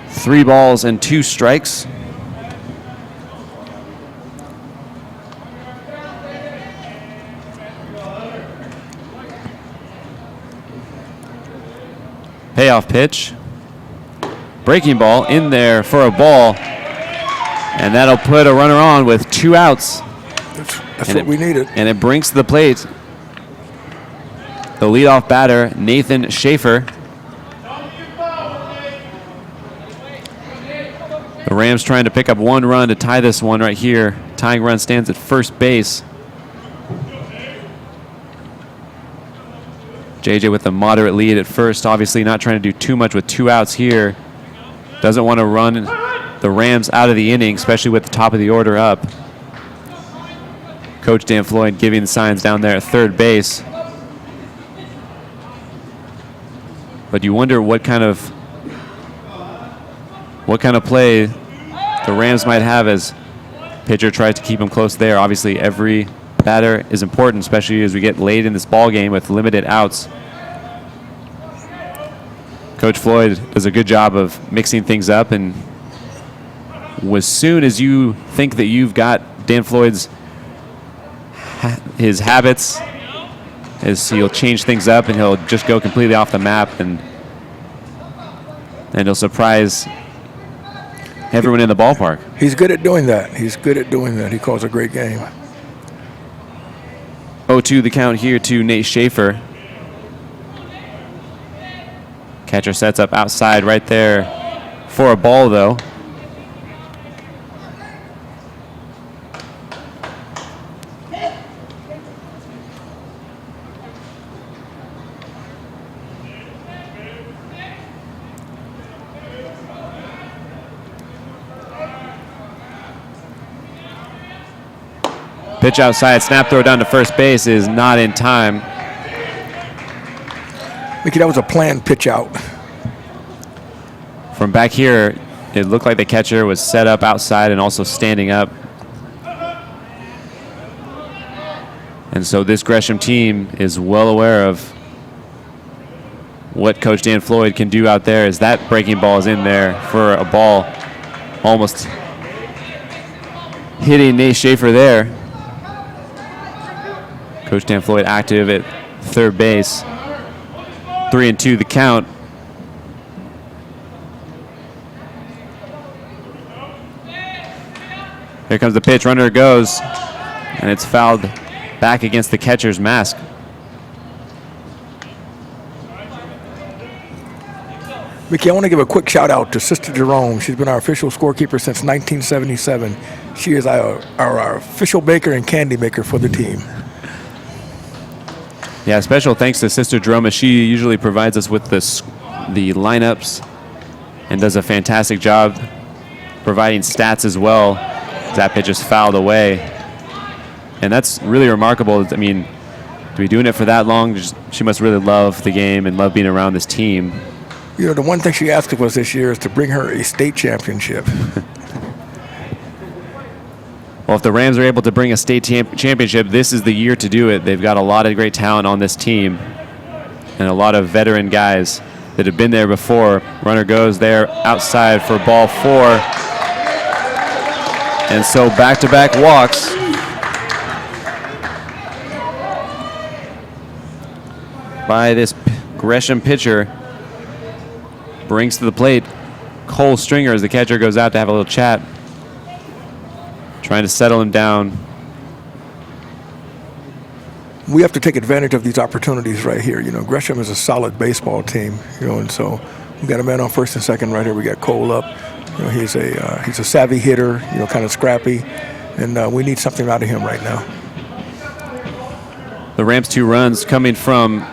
[SPEAKER 1] Three balls and 2 strikes. Payoff pitch. Breaking ball in there for a ball. And that'll put a runner on with 2 outs.
[SPEAKER 2] That's what we needed.
[SPEAKER 1] And it brings to the plate the leadoff batter, Nathan Schaefer. The Rams trying to pick up 1 run to tie this one right here tying run stands at first base. JJ with a moderate lead at first, obviously not trying to do too much with 2 outs here. Doesn't want to run the Rams out of the inning, especially with the top of the order up. Coach Dan Floyd giving the signs down there at third base. But you wonder what kind of play the Rams might have as pitcher tries to keep him close there. Obviously, every batter is important, especially as we get late in this ball game with limited outs. Coach Floyd does a good job of mixing things up, and as soon as you think that you've got Dan Floyd's his habits, is he'll change things up and he'll just go completely off the map, and he'll surprise everyone in the ballpark.
[SPEAKER 2] He's good at doing that. He calls a great game.
[SPEAKER 1] 0-2 the count here to Nate Schaefer. Catcher sets up outside right there for a ball, though. Pitch outside, snap throw down to first base is not in time.
[SPEAKER 2] Mickey, that was a planned pitch out.
[SPEAKER 1] From back here, it looked like the catcher was set up outside and also standing up. And so this Gresham team is well aware of what Coach Dan Floyd can do out there, as that breaking ball is in there for a ball, almost hitting Nate Schaefer there. Coach Dan Floyd active at third base. 3-2 the count. Here comes the pitch, runner goes, and it's fouled back against the catcher's mask.
[SPEAKER 2] Mickey, I want to give a quick shout out to Sister Jerome. She's been our official scorekeeper since 1977. She is our official baker and candy maker for the team.
[SPEAKER 1] Yeah, special thanks to Sister Jerome. She usually provides us with the lineups and does a fantastic job providing stats as well. That pitch is fouled away. And that's really remarkable. I mean, to be doing it for that long, she must really love the game and love being around this team.
[SPEAKER 2] You know, the one thing she asked of us this year is to bring her a state championship.
[SPEAKER 1] Well, if the Rams are able to bring a state championship, this is the year to do it. They've got a lot of great talent on this team and a lot of veteran guys that have been there before. Runner goes there outside for ball 4. And so back-to-back walks. By this Gresham pitcher. Brings to the plate Cole Stringer as the catcher goes out to have a little chat. Trying to settle him down.
[SPEAKER 2] We have to take advantage of these opportunities right here. You know, Gresham is a solid baseball team, you know, and so we got a man on first and second right here. We got Cole up. You know, he's a savvy hitter, you know, kind of scrappy, and we need something out of him right now.
[SPEAKER 1] The Rams 2 runs coming from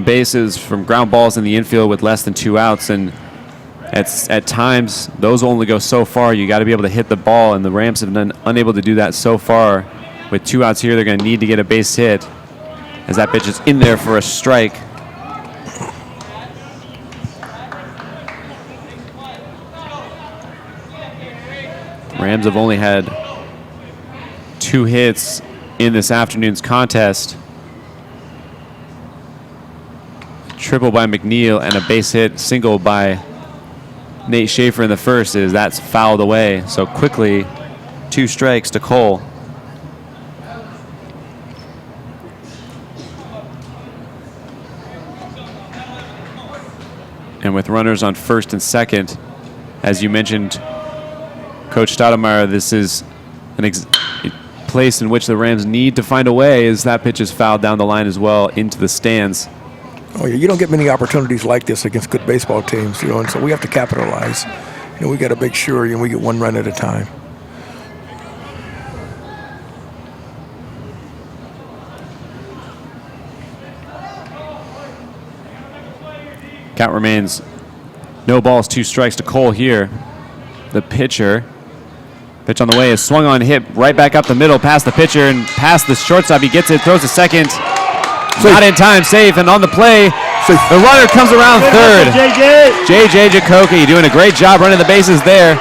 [SPEAKER 1] bases, from ground balls in the infield with less than 2 outs, and at times those only go so far. You got to be able to hit the ball, and the Rams have been unable to do that so far. With 2 outs here, they're going to need to get a base hit, as that pitch is in there for a strike. Rams have only had 2 hits in this afternoon's contest. Triple by McNeil and a base hit single by Nate Schaefer in the first, as that's fouled away. So quickly, 2 strikes to Cole. And with runners on first and second, as you mentioned, Coach Stoudemire, this is a place in which the Rams need to find a way, as that pitch is fouled down the line as well into the stands.
[SPEAKER 2] Oh yeah, you don't get many opportunities like this against good baseball teams, you know, and so we have to capitalize. You know, we got to make sure, you know, we get 1 run at a time.
[SPEAKER 1] Count remains no balls, 2 strikes to Cole here. The pitcher. Pitch on the way is swung on, hit right back up the middle, past the pitcher and past the shortstop. He gets it, throws to second. Not in time, safe, and on the play, the runner comes around third. JJ Jacoki doing a great job running the bases there.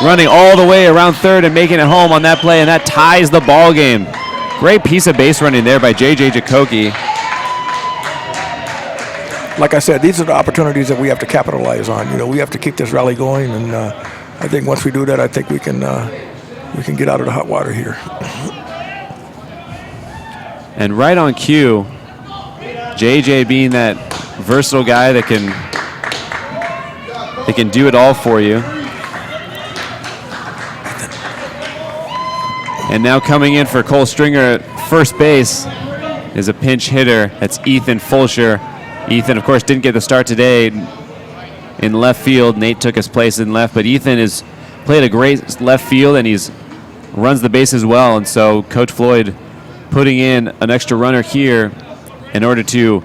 [SPEAKER 1] Running all the way around third and making it home on that play, and that ties the ball game. Great piece of base running there by JJ Jacoki.
[SPEAKER 2] Like I said, these are the opportunities that we have to capitalize on. You know, we have to keep this rally going, and I think once we do that, I think we can get out of the hot water here.
[SPEAKER 1] And right on cue, JJ being that versatile guy that can do it all for you. And now coming in for Cole Stringer at first base is a pinch hitter. That's Ethan Fulsher. Ethan, of course, didn't get the start today in left field. Nate took his place in left, but Ethan has played a great left field and he's runs the bases well. And so Coach Floyd putting in an extra runner here in order to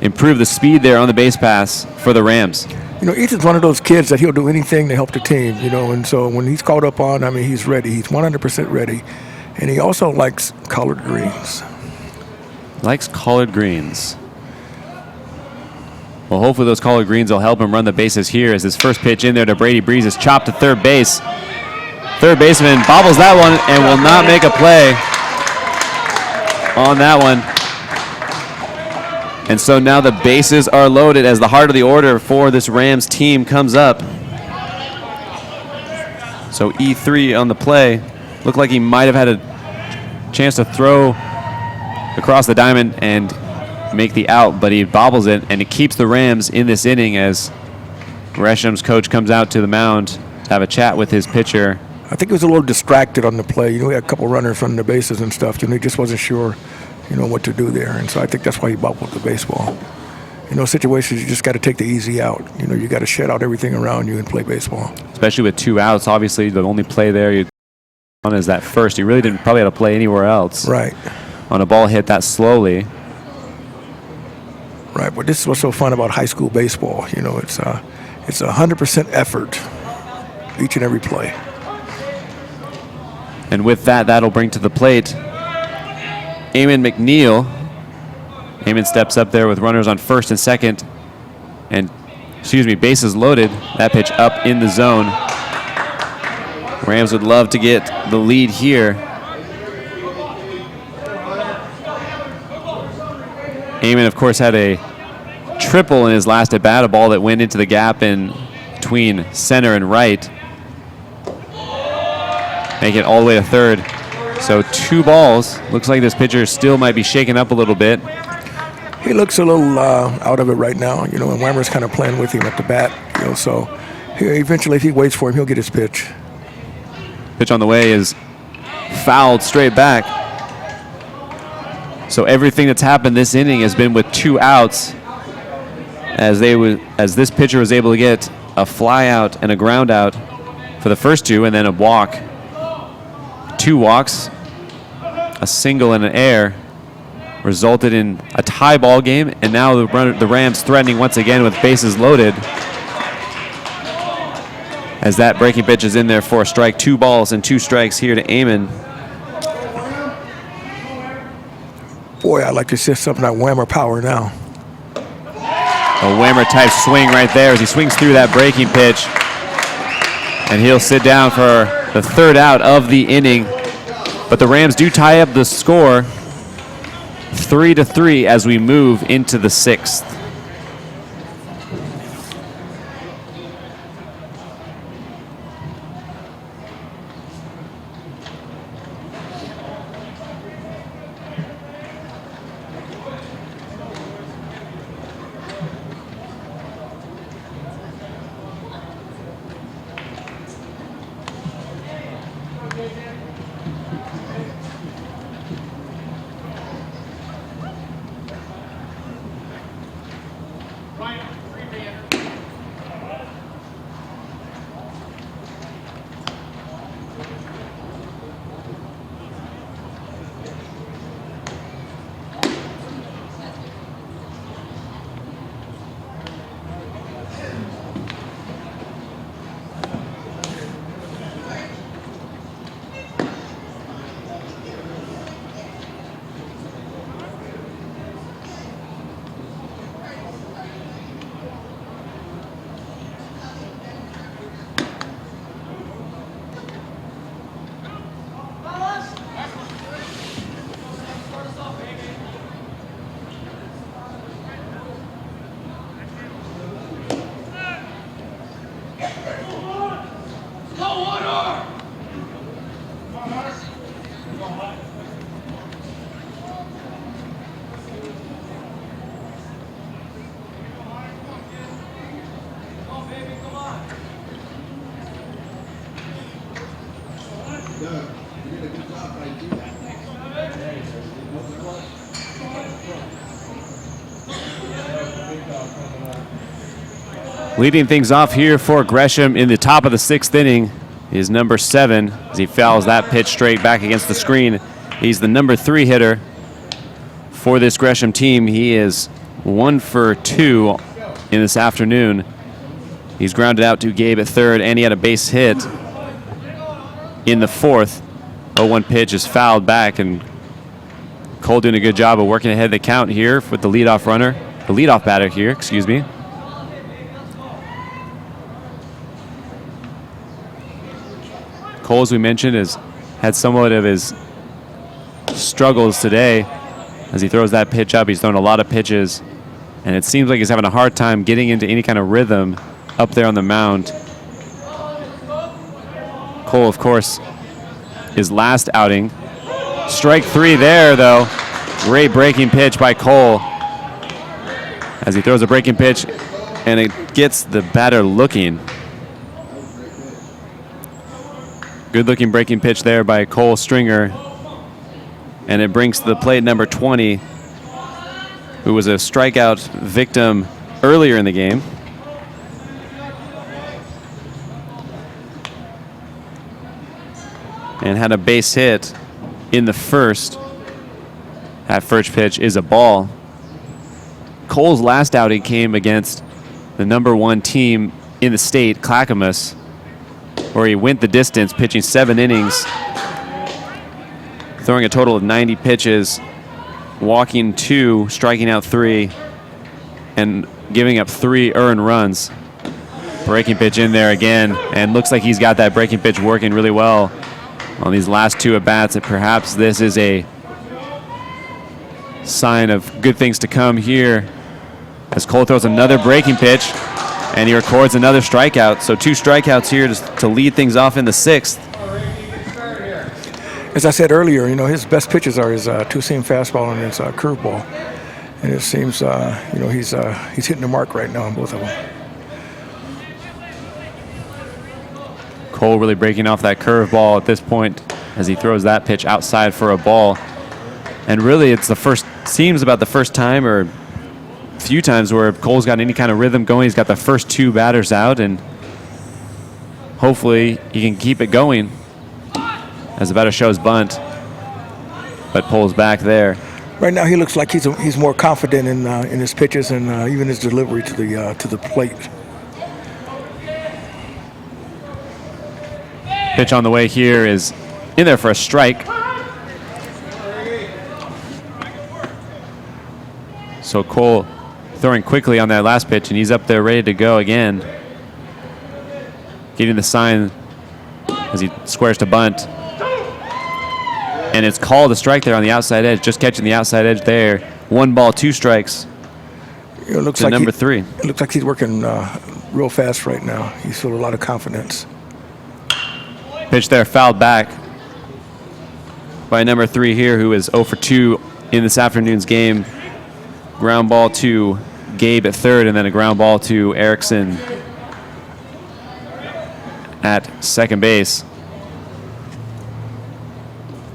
[SPEAKER 1] improve the speed there on the base pass for the Rams.
[SPEAKER 2] You know, Ethan's one of those kids that he'll do anything to help the team, you know, and so when he's called up on, I mean, he's ready. He's 100% ready. And he also likes collard greens.
[SPEAKER 1] Likes collard greens. Well, hopefully those collard greens will help him run the bases here as his first pitch in there to Brady Breeze is chopped to third base. Third baseman bobbles that one and will not make a play on that one. And so now the bases are loaded as the heart of the order for this Rams team comes up. So E3 on the play. Looked like he might have had a chance to throw across the diamond and make the out, but he bobbles it, and it keeps the Rams in this inning as Gresham's coach comes out to the mound to have a chat with his pitcher.
[SPEAKER 2] I think he was a little distracted on the play. You know, he had a couple runners running the bases and stuff, and he just wasn't sure, you know, what to do there. And so I think that's why he bobbled the baseball. You know, situations you just got to take the easy out. You know, you got to shut out everything around you and play baseball.
[SPEAKER 1] Especially with 2 outs. Obviously, the only play there you on is that first. He really didn't probably have to play anywhere else.
[SPEAKER 2] Right.
[SPEAKER 1] On a ball hit that slowly.
[SPEAKER 2] Right, but this is what's so fun about high school baseball. You know, it's 100% effort each and every play.
[SPEAKER 1] And with that, that'll bring to the plate Eamon McNeil. Eamon steps up there with runners on first and second. And, bases loaded. That pitch up in the zone. Rams would love to get the lead here. Eamon, of course, had a triple in his last at-bat, a ball that went into the gap in between center and right. Make it all the way to third. So 2 balls. Looks like this pitcher still might be shaken up a little bit.
[SPEAKER 2] He looks a little out of it right now, you know, and Weimer's kind of playing with him at the bat, you know, so eventually if he waits for him, he'll get his pitch.
[SPEAKER 1] Pitch on the way is fouled straight back. So everything that's happened this inning has been with 2 outs as this pitcher was able to get a fly out and a ground out for the first 2 and then a walk. 2 walks, a single and an error resulted in a tie ball game, and now the Rams threatening once again with bases loaded as that breaking pitch is in there for a strike. 2 balls and 2 strikes here to Eamon.
[SPEAKER 2] Boy, I'd like to see something like Weimer power now.
[SPEAKER 1] A Weimer type swing right there as he swings through that breaking pitch. And he'll sit down for the 3rd out of the inning. But the Rams do tie up the score 3-3 as we move into the 6th. Leading things off here for Gresham in the top of the 6th inning is number 7 as he fouls that pitch straight back against the screen. He's the number 3 hitter for this Gresham team. He is 1 for 2 in this afternoon. He's grounded out to Gabe at third, and he had a base hit in the 4th. 0-1 pitch is fouled back, and Cole doing a good job of working ahead of the count here with the leadoff batter here, excuse me. Cole, as we mentioned, has had somewhat of his struggles today as he throws that pitch up. He's thrown a lot of pitches, and it seems like he's having a hard time getting into any kind of rhythm up there on the mound. Cole, of course, his last outing. Strike 3 there, though. Great breaking pitch by Cole as he throws a breaking pitch, and it gets the batter looking. Good looking breaking pitch there by Cole Stringer. And it brings to the plate number 20, who was a strikeout victim earlier in the game. And had a base hit in the 1st. That first pitch is a ball. Cole's last outing came against the number 1 team in the state, Clackamas, where he went the distance, pitching 7 innings, throwing a total of 90 pitches, walking 2, striking out 3, and giving up 3 earned runs. Breaking pitch in there again, and looks like he's got that breaking pitch working really well on these last 2 at-bats, and perhaps this is a sign of good things to come here as Cole throws another breaking pitch, and he records another strikeout. So 2 strikeouts here to lead things off in the 6th.
[SPEAKER 2] As I said earlier, you know, his best pitches are his two-seam fastball and his curveball. And it seems, you know, he's hitting the mark right now on both of them.
[SPEAKER 1] Cole really breaking off that curveball at this point as he throws that pitch outside for a ball. And really, seems about the first time or few times where Cole's got any kind of rhythm going. He's got the first 2 batters out, and hopefully he can keep it going as the batter shows bunt, but pulls back there.
[SPEAKER 2] Right now, he looks like he's more confident in his pitches and even his delivery to the plate.
[SPEAKER 1] Pitch on the way here is in there for a strike. So Cole throwing quickly on that last pitch, and he's up there ready to go again. Getting the sign as he squares to bunt. And it's called a strike there on the outside edge, just catching the outside edge there. 1 ball, 2 strikes.
[SPEAKER 2] It looks
[SPEAKER 1] to
[SPEAKER 2] like
[SPEAKER 1] number 3.
[SPEAKER 2] It looks like he's working real fast right now. He's feeling a lot of confidence.
[SPEAKER 1] Pitch there fouled back by number 3 here, who is 0 for 2 in this afternoon's game. Ground ball to Gabe at third, and then a ground ball to Erickson at second base.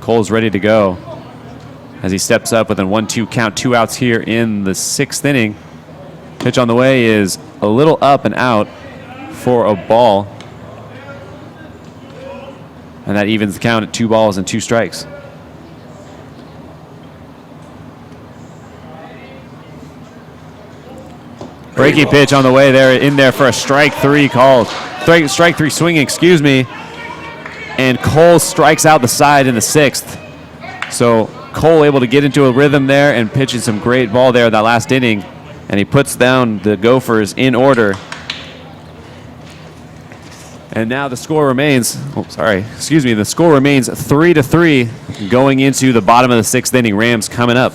[SPEAKER 1] Cole's ready to go as he steps up with a 1-2 count, 2 outs here in the 6th inning. Pitch on the way is a little up and out for a ball. And that evens the count at 2 balls and 2 strikes. Breaking pitch on the way there, in there for a strike 3 called. Strike 3 swinging, excuse me. And Cole strikes out the side in the 6th. So Cole able to get into a rhythm there and pitching some great ball there that last inning. And he puts down the Gophers in order. And now the score remains, the score remains 3-3 going into the bottom of the 6th inning. Rams coming up.